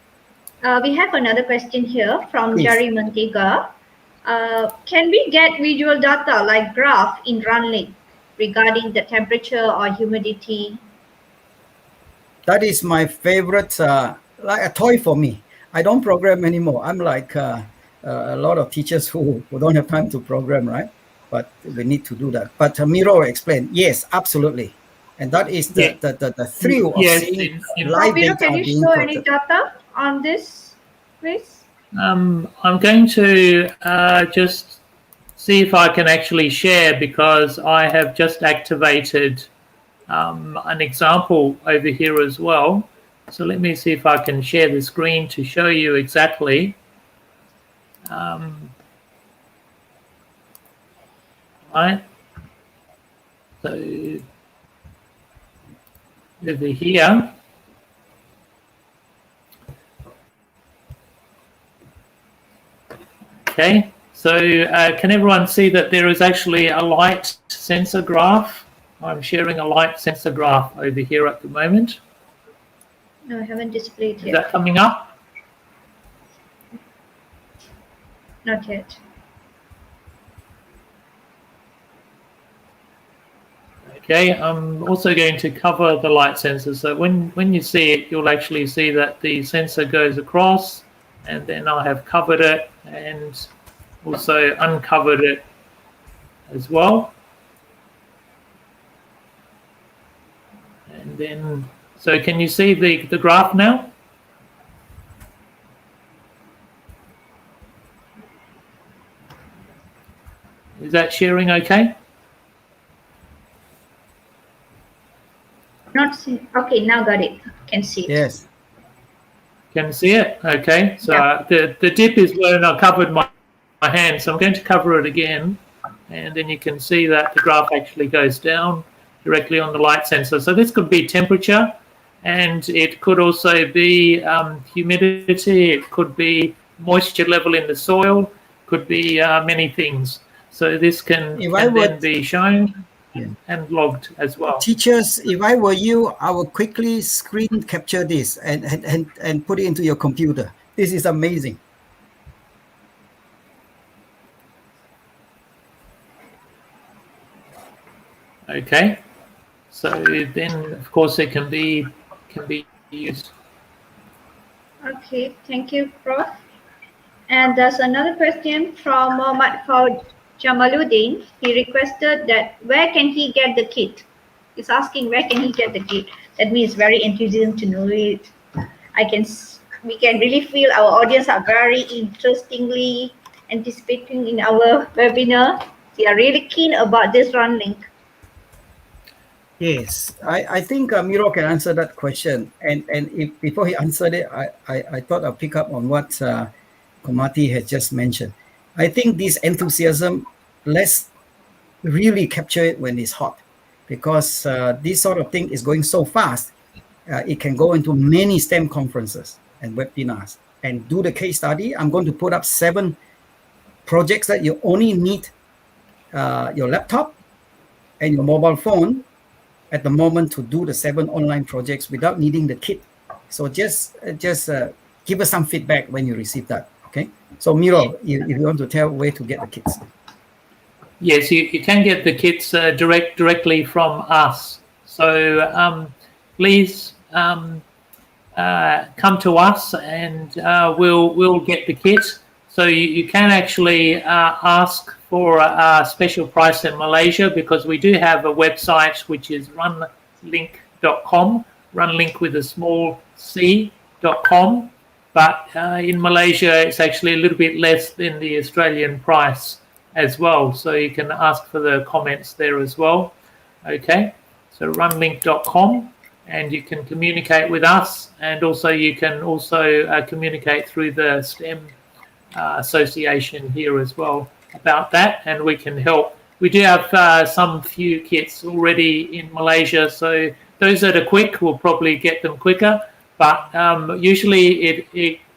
We have another question here from Please. Jerry Montega. Can we get visual data like graph in Runlinc regarding the temperature or humidity? That is my favorite, like a toy for me. I don't program anymore. I'm like a lot of teachers who don't have time to program, right? But we need to do that. But Miro explained, yes, absolutely. And that is the thrill of seeing live Miro, data can you being show plotted. any data on this, please? I'm going to just see if I can actually share, because I have just activated an example over here as well. So let me see if I can share the screen to show you exactly. Right. So over here. Okay, so can everyone see that there is actually a light sensor graph? I'm sharing a light sensor graph over here at the moment. No, I haven't displayed Is yet. that coming up? Not yet. Okay, I'm also going to cover the light sensor. So when you see it, you'll actually see that the sensor goes across, and then I have covered it and also uncovered it as well. And then, so can you see the graph now? Is that sharing okay? Not see. Okay, now got it. Can see it. Yes. Can see it? Okay. So Yeah. the dip is when I covered my hand. So I'm going to cover it again. And then you can see that the graph actually goes down directly on the light sensor. So this could be temperature, and it could also be humidity. It could be moisture level in the soil. Could be many things. So this can then be shown and logged as well. Teachers, if I were you, I would quickly screen capture this and put it into your computer. This is amazing. Okay, so then of course it can be used. Okay, thank you, Prof. And there's another question from Muhammad Faud Jamaluddin. He requested that where can he get the kit? He's asking where can he get the kit. That means very enthusiastic to know it. I can we can really feel our audience are very interestingly anticipating in our webinar. They are really keen about this Runlinc. Yes, I think Miro can answer that question. And if, before he answered it, I thought I'll pick up on what Komati has just mentioned. I think this enthusiasm, let's really capture it when it's hot, because this sort of thing is going so fast. It can go into many STEM conferences and webinars and do the case study. I'm going to put up 7 projects that you only need your laptop and your mobile phone at the moment to do the 7 online projects without needing the kit. So just give us some feedback when you receive that. Okay. So Miro, if you want to tell where to get the kits. Yes, you can get the kits directly from us. So please come to us, and we'll get the kit. So you can actually ask for a special price in Malaysia, because we do have a website which is runlinc.com, runlinc with a small c.com. But in Malaysia, it's actually a little bit less than the Australian price as well. So you can ask for the comments there as well. Okay, so runlinc.com, and you can communicate with us, and also you can also communicate through the STEM association here as well about that, and we can help. We do have some few kits already in Malaysia, so those that are quick will probably get them quicker, but usually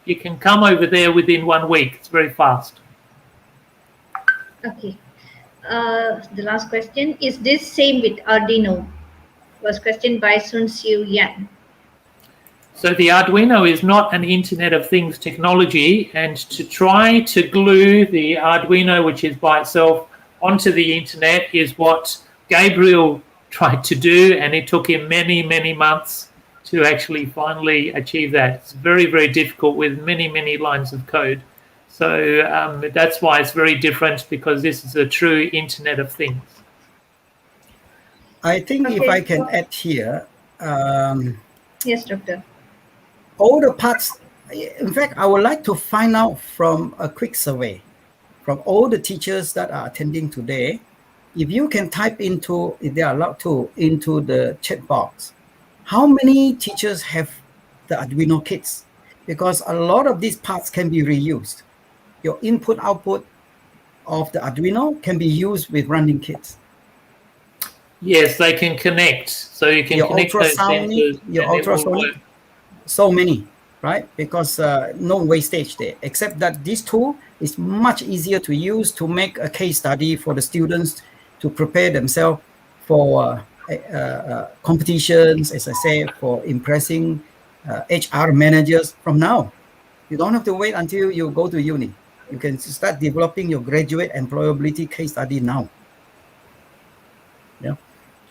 it can come over there within 1 week. It's very fast. Okay. The last question, is this same with Arduino? Was questioned by Sun Siu Yan. So the Arduino is not an Internet of Things technology, and to try to glue the Arduino, which is by itself, onto the internet is what Gabriel tried to do, and it took him many, many months to actually finally achieve that. It's very, very difficult with many, many lines of code. So that's why it's very different, because this is a true Internet of Things. I think if I can add here. Yes, Doctor. All the parts, in fact, I would like to find out from a quick survey from all the teachers that are attending today, if you can type into, if they are allowed to, into the chat box, how many teachers have the Arduino kits? Because a lot of these parts can be reused. Your input output of the Arduino can be used with Runlinc kits. Yes, they can connect. So you can connect those sensors. Your ultrasonic, so many, right? Because no wastage there, except that this tool is much easier to use to make a case study for the students to prepare themselves for competitions, as I say, for impressing HR managers from now. You don't have to wait until you go to uni. You can start developing your graduate employability case study now. Yeah.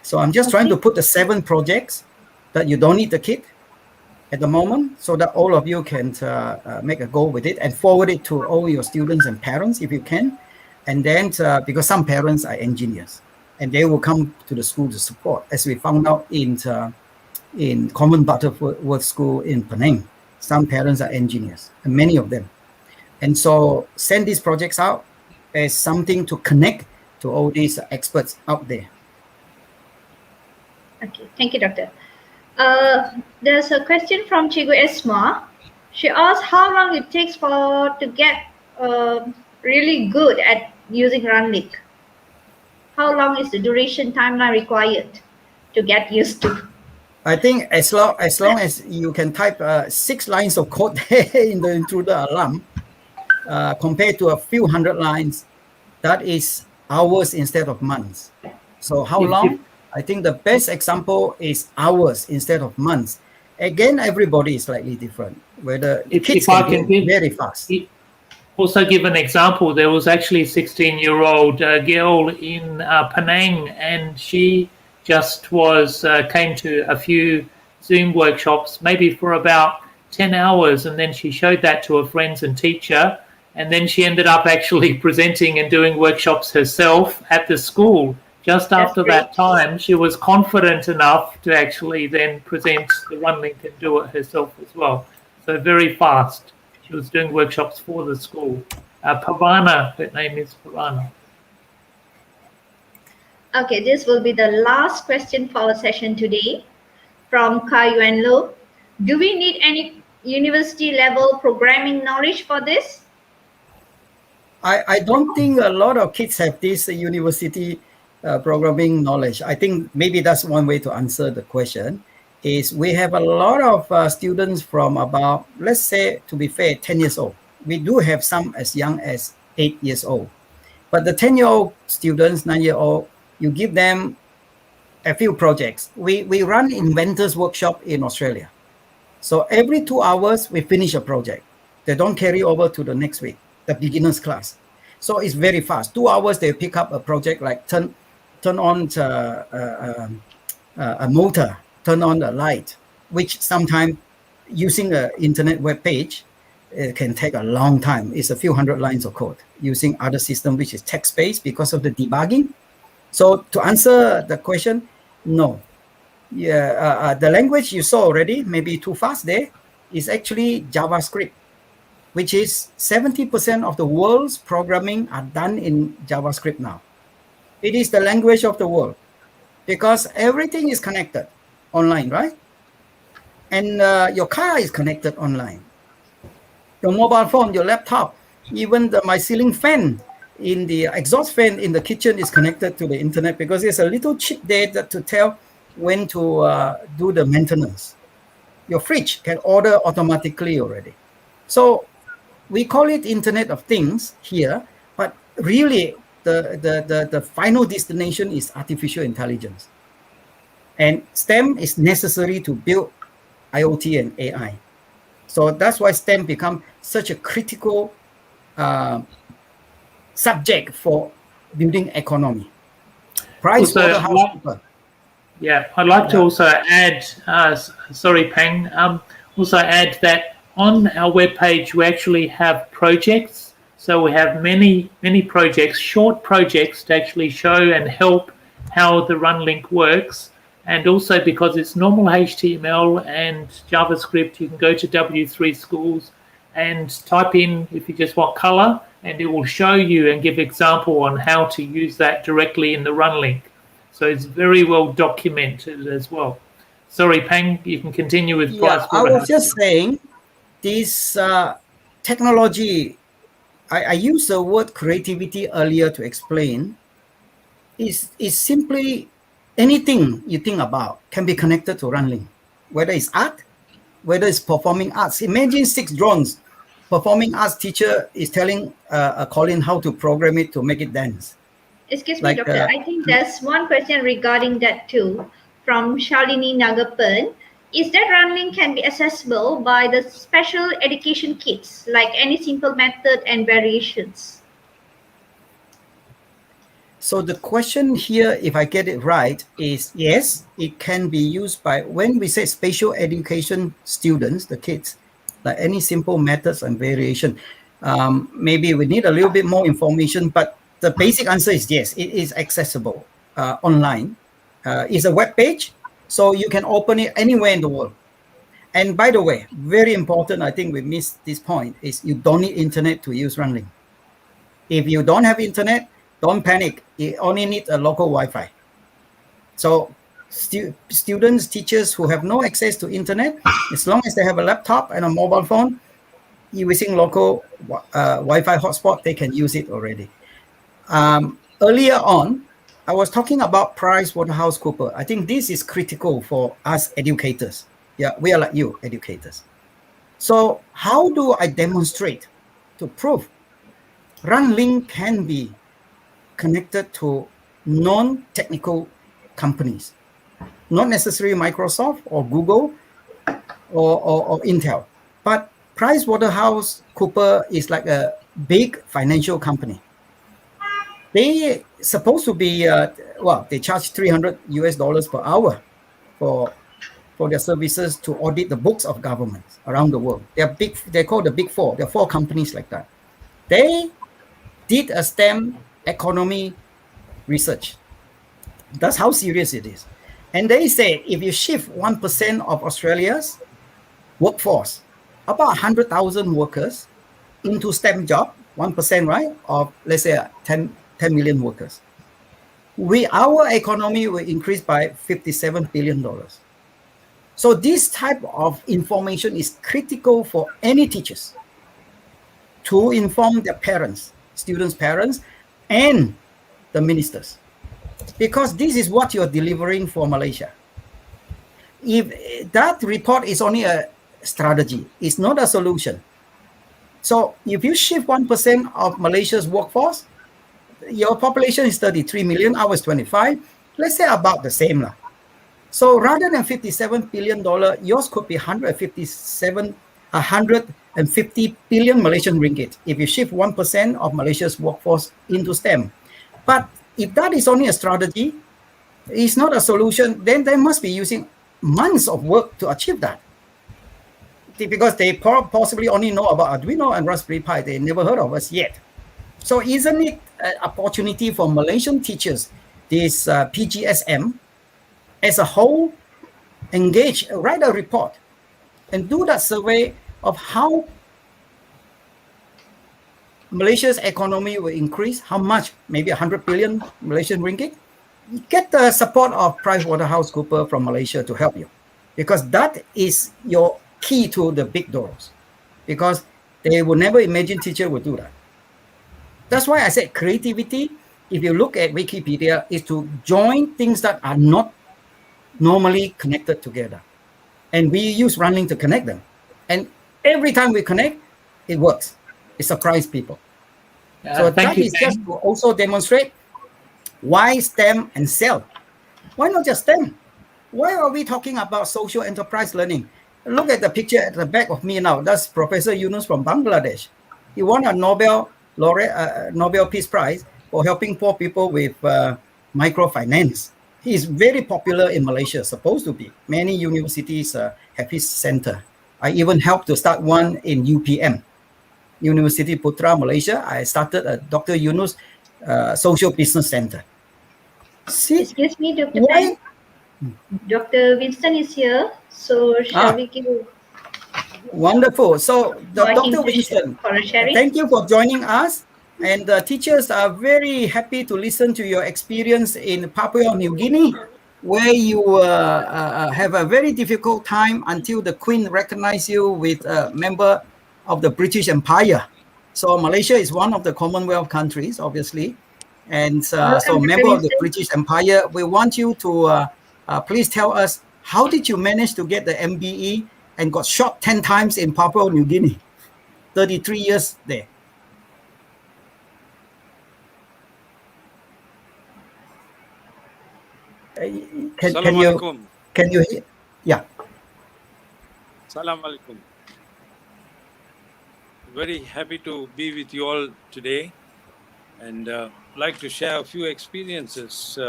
So I'm just trying to put the 7 projects that you don't need the kit at the moment, so that all of you can make a go with it and forward it to all your students and parents if you can. And then, because some parents are engineers, and they will come to the school to support, as we found out in Common Butterworth School in Penang. Some parents are engineers, and many of them. And so send these projects out as something to connect to all these experts out there. Okay, thank you, Doctor. There's a question from Chigu Esma. She asked how long it takes to get really good at using Runlinc. How long is the duration timeline required to get used to? I think as long as you can type 6 lines of code in the Intruder Alarm, compared to a few hundred lines, that is hours instead of months. So how long? I think the best example is hours instead of months. Again, everybody is slightly different. Whether kids can be very fast. Also give an example, there was actually a 16-year-old girl in Penang, and she just came to a few Zoom workshops, maybe for about 10 hours, and then she showed that to her friends and teacher, and then she ended up actually presenting and doing workshops herself at the school. Just after that time, she was confident enough to actually then present the Runlinc and do it herself as well. So very fast. She was doing workshops for the school. Pavana, her name is Pavana. Okay, this will be the last question for our session today from Kai Yuan Lo. Do we need any university level programming knowledge for this? I don't think a lot of kids have this university programming knowledge. I think maybe that's one way to answer the question. Is we have a lot of students from about, let's say, to be fair, 10 years old. We do have some as young as 8 years old. But the 10-year-old students, 9-year-old, you give them a few projects. We run inventors workshop in Australia. So every 2 hours, we finish a project. They don't carry over to the next week, the beginner's class. So it's very fast. 2 hours, they pick up a project like turn on a motor, turn on the light, which sometimes using an internet web page, it can take a long time. It's a few hundred lines of code using other system, which is text-based because of the debugging. So to answer the question, no. Yeah, the language you saw already, maybe too fast there, is actually JavaScript, which is 70% of the world's programming are done in JavaScript now. It is the language of the world because everything is connected online, right? And your car is connected online. Your mobile phone, your laptop, even my ceiling fan in the exhaust fan in the kitchen is connected to the internet because there's a little chip there to tell when to do the maintenance. Your fridge can order automatically already. So we call it Internet of Things here, but really the final destination is artificial intelligence. And STEM is necessary to build IoT and AI. So that's why STEM become such a critical subject for building economy. Price Also, Waterhouse. Yeah, I'd like to also add, sorry, Pang, also add that on our webpage we actually have projects. So we have many projects, short projects to actually show and help how the Runlinc works. And also because it's normal HTML and JavaScript, you can go to W3 Schools and type in if you just want color, and it will show you and give example on how to use that directly in the Runlinc. So it's very well documented as well. Sorry, Pang, you can continue with Price. I was just saying this technology, I used the word creativity earlier to explain, is simply anything you think about can be connected to Runlinc, whether it's art, whether it's performing arts. Imagine 6 drones. Performing arts teacher is telling Colin how to program it to make it dance. Excuse me, Doctor. I think there's one question regarding that too from Shalini Nagapan. Is that Runlinc can be accessible by the special education kids, like any simple method and variations? So the question here, if I get it right, is yes, it can be used by, when we say special education students, the kids, like any simple methods and variation. Maybe we need a little bit more information, but the basic answer is yes, it is accessible online. It's a web page, so you can open it anywhere in the world. And by the way, very important, I think we missed this point, is you don't need internet to use Runlinc. If you don't have internet, don't panic. You only need a local Wi-Fi. So students, teachers who have no access to internet, as long as they have a laptop and a mobile phone, using local Wi-Fi hotspot, they can use it already. Earlier on, I was talking about PricewaterhouseCoopers. I think this is critical for us educators. Yeah, we are like you, educators. So how do I demonstrate to prove Runlinc can be connected to non-technical companies, not necessarily Microsoft or Google or Intel, but PricewaterhouseCoopers is like a big financial company. They supposed to be they charge $300 per hour for their services to audit the books of governments around the world. They're called the Big Four. There are 4 companies like that. They did a STEM economy research. That's how serious it is. And they say if you shift 1% of Australia's workforce about 100,000 workers into STEM job, 1%, right? Of let's say 10 million workers. Our economy will increase by $57 billion. So this type of information is critical for any teachers to inform their parents, students' parents, and the ministers, because this is what you're delivering for Malaysia. If that report is only a strategy, it's not a solution. So if you shift 1% of Malaysia's workforce, your population is 33 million, ours 25, let's say about the same. So rather than $57 billion, yours could be 150 billion Malaysian ringgit if you shift 1% of Malaysia's workforce into STEM. But if that is only a strategy, it's not a solution, then they must be using months of work to achieve that. Because they possibly only know about Arduino and Raspberry Pi. They never heard of us yet. So isn't it an opportunity for Malaysian teachers, this PGSM, as a whole, engage, write a report, and do that survey of how Malaysia's economy will increase, how much, maybe 100 billion Malaysian ringgit. Get the support of PricewaterhouseCoopers from Malaysia to help you, because that is your key to the big dollars, because they would never imagine teacher would do that. That's why I said creativity, if you look at Wikipedia, is to join things that are not normally connected together. And we use Runlinc to connect them. And every time we connect, it works. It surprises people. So that is just to also demonstrate why STEM and SEL. Why not just STEM? Why are we talking about social enterprise learning? Look at the picture at the back of me now. That's Professor Yunus from Bangladesh. He won a Nobel Peace Prize for helping poor people with microfinance. He is very popular in Malaysia, supposed to be. Many universities have his center. I even helped to start one in UPM, University Putra, Malaysia. I started a Dr. Yunus Social Business Center. See, excuse me, Dr. Peng. Dr. Winston is here, so shall we give? Wonderful. So, Dr. Winston, thank you for joining us. And the teachers are very happy to listen to your experience in Papua New Guinea, where you have a very difficult time until the Queen recognized you with a member of the British Empire. So Malaysia is one of the Commonwealth countries, obviously. And so member of the British Empire, we want you to please tell us, how did you manage to get the MBE and got shot 10 times in Papua New Guinea, 33 years there? Can you hear? Yeah. Salam alaikum. Very happy to be with you all today, and like to share a few experiences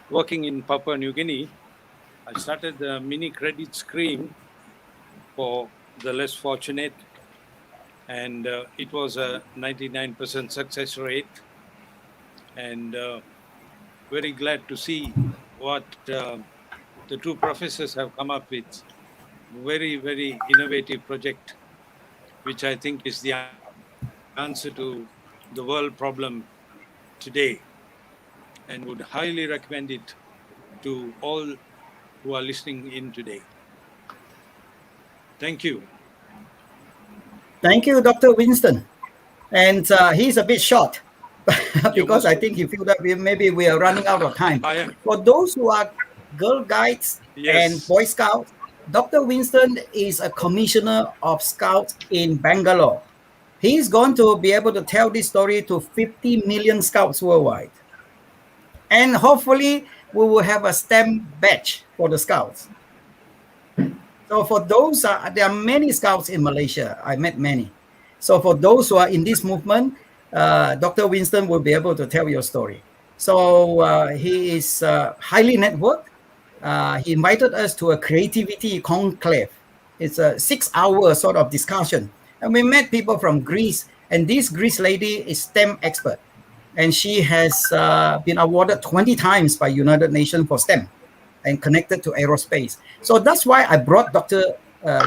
working in Papua New Guinea. I started the mini credit scheme for the less fortunate, and it was a 99% success rate, and very glad to see what the two professors have come up with. Very, very innovative project, which I think is the answer to the world problem today, and would highly recommend it to all who are listening in today. Thank you. Thank you, Dr. Winston. And he's a bit short because I think he feels that maybe we are running out of time. For those who are Girl Guides and Boy Scouts, Dr. Winston is a commissioner of Scouts in Bangalore. He's going to be able to tell this story to 50 million Scouts worldwide. And hopefully we will have a STEM badge for the Scouts. So for those, there are many Scouts in Malaysia. I met many. So for those who are in this movement, Dr. Winston will be able to tell your story. So he is highly networked. He invited us to a creativity conclave. It's a 6-hour sort of discussion. And we met people from Greece. And this Greece lady is STEM expert. And she has been awarded 20 times by United Nations for STEM and connected to aerospace. So that's why I brought Dr.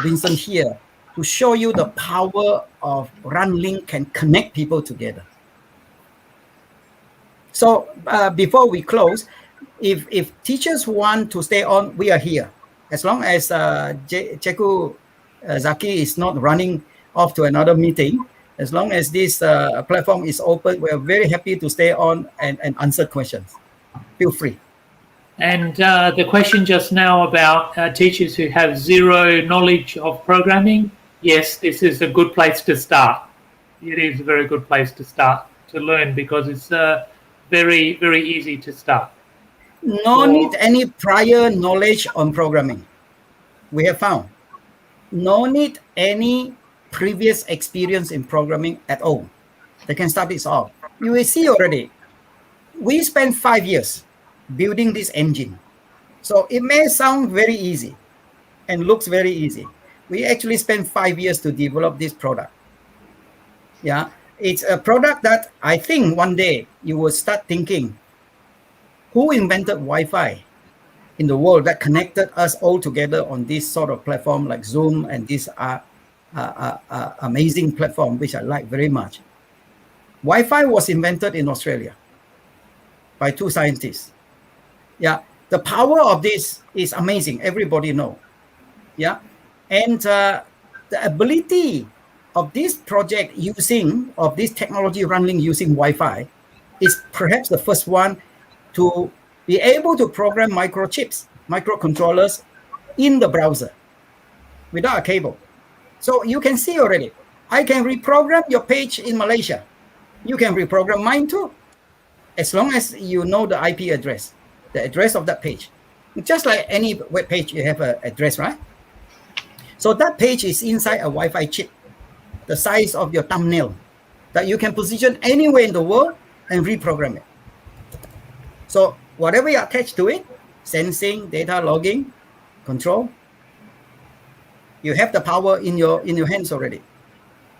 Winston here to show you the power of Runlinc can connect people together. So before we close, if teachers want to stay on, we are here. As long as Cheku Zaki is not running off to another meeting, as long as this platform is open, we're very happy to stay on and answer questions. Feel free. And the question just now about teachers who have zero knowledge of programming, yes, this is a good place to start. It is a very good place to start to learn because it's very, very easy to start. No need any prior knowledge on programming. We have found no need any previous experience in programming at all. They can start this off. You will see already. We spent 5 years building this engine. So it may sound very easy and looks very easy. We actually spent 5 years to develop this product. Yeah, it's a product that I think one day you will start thinking, who invented Wi-Fi in the world that connected us all together on this sort of platform like Zoom and this amazing platform, which I like very much. Wi-Fi was invented in Australia by 2 scientists. Yeah, the power of this is amazing. Everybody know. Yeah, and the ability of this project of this technology Runlinc using Wi-Fi is perhaps the first one to be able to program microchips, microcontrollers in the browser without a cable. So you can see already, I can reprogram your page in Malaysia. You can reprogram mine too, as long as you know the IP address, the address of that page. Just like any web page, you have an address, right? So that page is inside a Wi-Fi chip, the size of your thumbnail, that you can position anywhere in the world and reprogram it. So whatever you attach to it, sensing, data logging, control, you have the power in your hands already.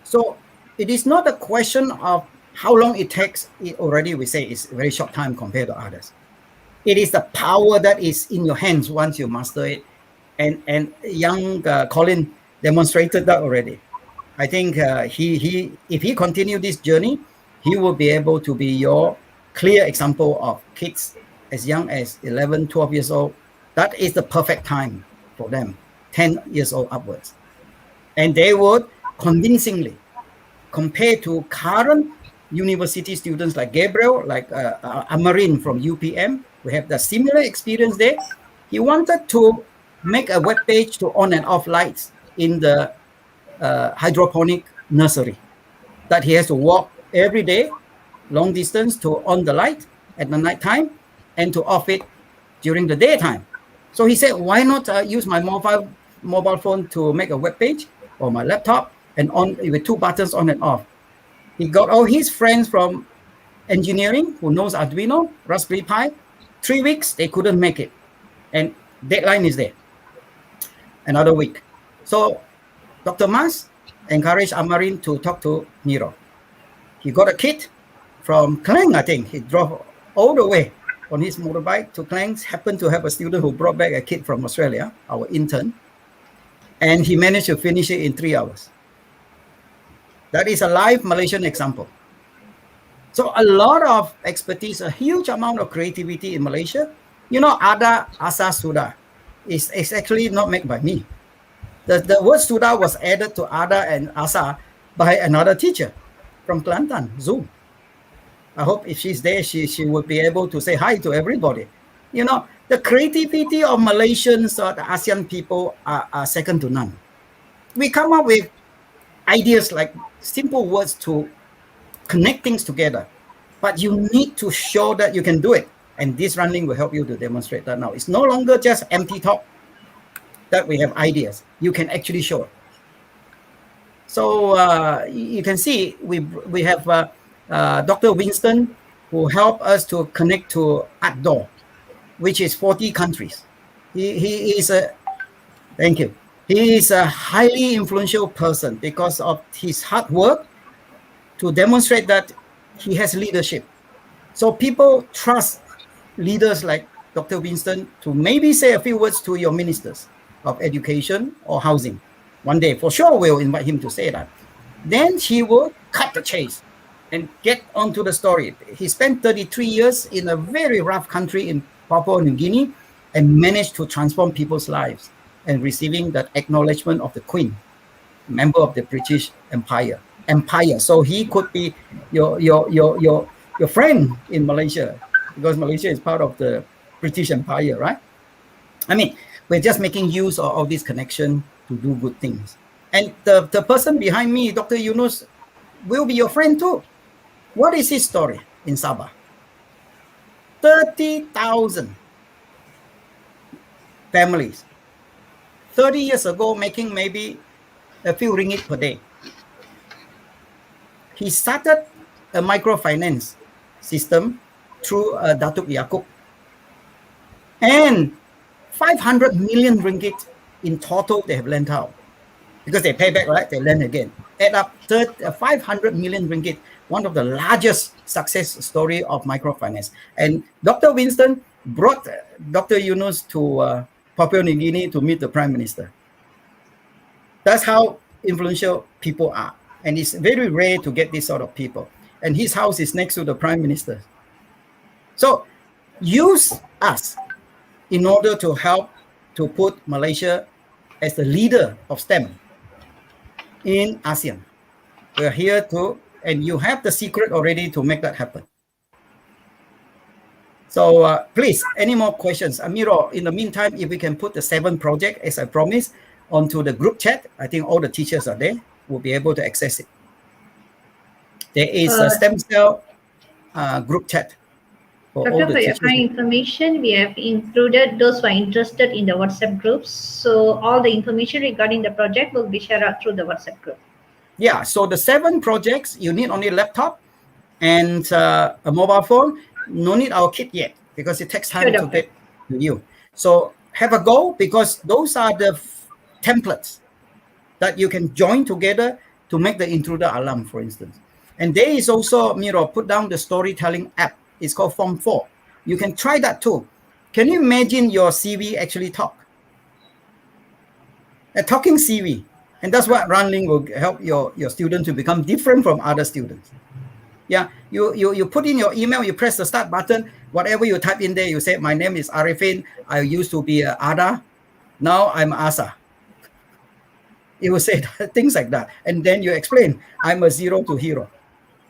So it is not a question of how long it takes. It already, we say, it's a very short time compared to others. It is the power that is in your hands once you master it. And young Colin demonstrated that already. I think if he continue this journey, he will be able to be your clear example of kids as young as 11, 12 years old. That is the perfect time for them, 10 years old upwards. And they would convincingly, compared to current university students like Gabriel, like Amarin from UPM, we have the similar experience there. He wanted to make a web page to on and off lights in the hydroponic nursery, that he has to walk every day, long distance, to on the light at the night time and to off it during the daytime. So he said, why not use my mobile phone to make a web page, or my laptop, and on with 2 buttons on and off. He got all his friends from engineering who knows Arduino, Raspberry Pi. 3 weeks, they couldn't make it. And deadline is there. Another week. So Dr. Mas encouraged Amarin to talk to Niro. He got a kit from Klang, I think. He drove all the way on his motorbike to Klang. Happened to have a student who brought back a kit from Australia, our intern. And he managed to finish it in 3 hours. That is a live Malaysian example. So a lot of expertise, a huge amount of creativity in Malaysia. You know, Ada, Asa, Suda is actually not made by me. The word Suda was added to Ada and Asa by another teacher from Kelantan, Zoom. I hope if she's there, she would be able to say hi to everybody. You know, the creativity of Malaysians or the ASEAN people are second to none. We come up with ideas like simple words to connect things together, but you need to show that you can do it. And this Runlinc will help you to demonstrate that now. It's no longer just empty talk that we have ideas. You can actually show it. So you can see we have Dr. Winston, who helped us to connect to AtDoor, which is 40 countries. He is a, thank you. He is a highly influential person because of his hard work to demonstrate that he has leadership. So people trust leaders like Dr. Winston to maybe say a few words to your ministers of education or housing. One day, for sure, we'll invite him to say that. Then she will cut the chase and get onto the story. He spent 33 years in a very rough country in Papua New Guinea and managed to transform people's lives and receiving that acknowledgement of the Queen, member of the British Empire. So he could be your friend in Malaysia, because Malaysia is part of the British Empire, right? I mean, we're just making use of this connection to do good things. And the person behind me, Dr. Yunus, will be your friend too. What is his story in Sabah? 30,000 families. 30 years ago, making maybe a few ringgit per day. He started a microfinance system through Datuk Yaakob. And 500 million ringgit in total they have lent out. Because they pay back, right? They lend again. Add up 500 million ringgit, one of the largest success story of microfinance. And Dr. Winston brought Dr. Yunus to Papua New Guinea to meet the Prime Minister. That's how influential people are. And it's very rare to get this sort of people. And his house is next to the Prime Minister. So use us in order to help to put Malaysia as the leader of STEM in ASEAN. We're here to, and you have the secret already to make that happen. So please, any more questions? Amiro, in the meantime, if we can put the 7 project, as I promised, onto the group chat, I think all the teachers are there, will be able to access it. There is a stem cell group chat. For all the For your teachers. kind information, we have included those who are interested in the WhatsApp groups. So all the information regarding the project will be shared out through the WhatsApp group. Yeah, so the 7 projects, you need only a laptop and a mobile phone. No need our kit yet, because it takes time to get to you. So have a go, because those are the templates that you can join together to make the Intruder Alarm, for instance. And there is also, Miro, put down the storytelling app. It's called Form 4. You can try that too. Can you imagine your CV actually talk? A talking CV. And that's what Runlinc will help your students to become different from other students. Yeah, you put in your email, you press the start button, whatever you type in there, you say, my name is Arifin, I used to be Ada, now I'm Asa. You will say things like that. And then you explain, I'm a zero to hero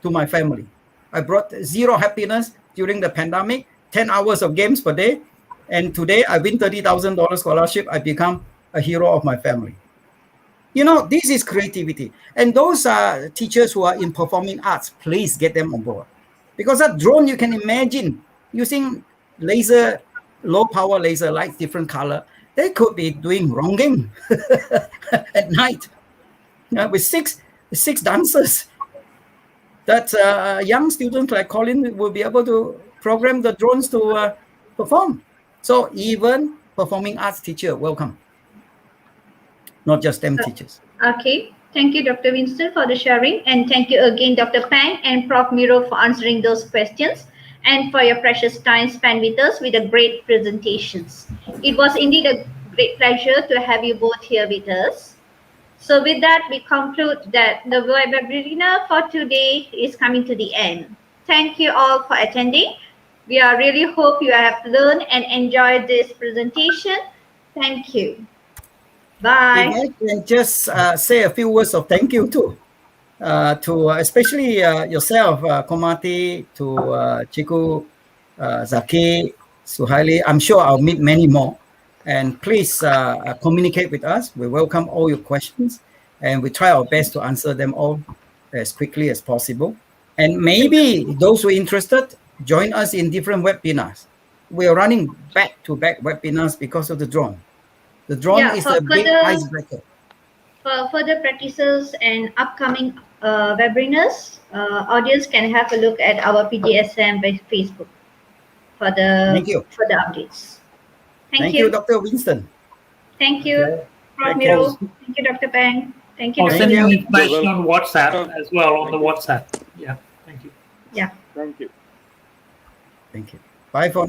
to my family. I brought 0 happiness during the pandemic, 10 hours of games per day. And today I win $30,000 scholarship. I become a hero of my family. You know, this is creativity. And those are teachers who are in performing arts. Please get them on board. Because that drone, you can imagine using laser, low power laser lights, different color. They could be doing wronging at night with six dancers. That young students like Colin will be able to program the drones to perform. So even performing arts teacher, welcome. Not just STEM teachers. Okay. Thank you, Dr. Winston, for the sharing. And thank you again, Dr. Pang and Prof. Miro, for answering those questions and for your precious time spent with us with the great presentations. It was indeed a great pleasure to have you both here with us. So with that, we conclude that the webinar for today is coming to the end. Thank you all for attending. We really hope you have learned and enjoyed this presentation. Thank you. Bye. If I can just say a few words of thank you too, to especially yourself, Komati, to Chiku, Zaki, Suhaili. I'm sure I'll meet many more. And please communicate with us. We welcome all your questions, and we try our best to answer them all as quickly as possible. And maybe those who are interested, join us in different webinars. We are running back-to-back webinars because of the drone. The drone is a big icebreaker. For further practices and upcoming webinars, audience can have a look at our PGSM by Facebook for the updates. Thank you, Dr. Winston. Thank you, Prof. Miro. Thank you, Dr. Pang. Thank you. I'll send you information on WhatsApp as well, on the WhatsApp. Yeah, thank you. Yeah. Thank you. Thank you. Bye for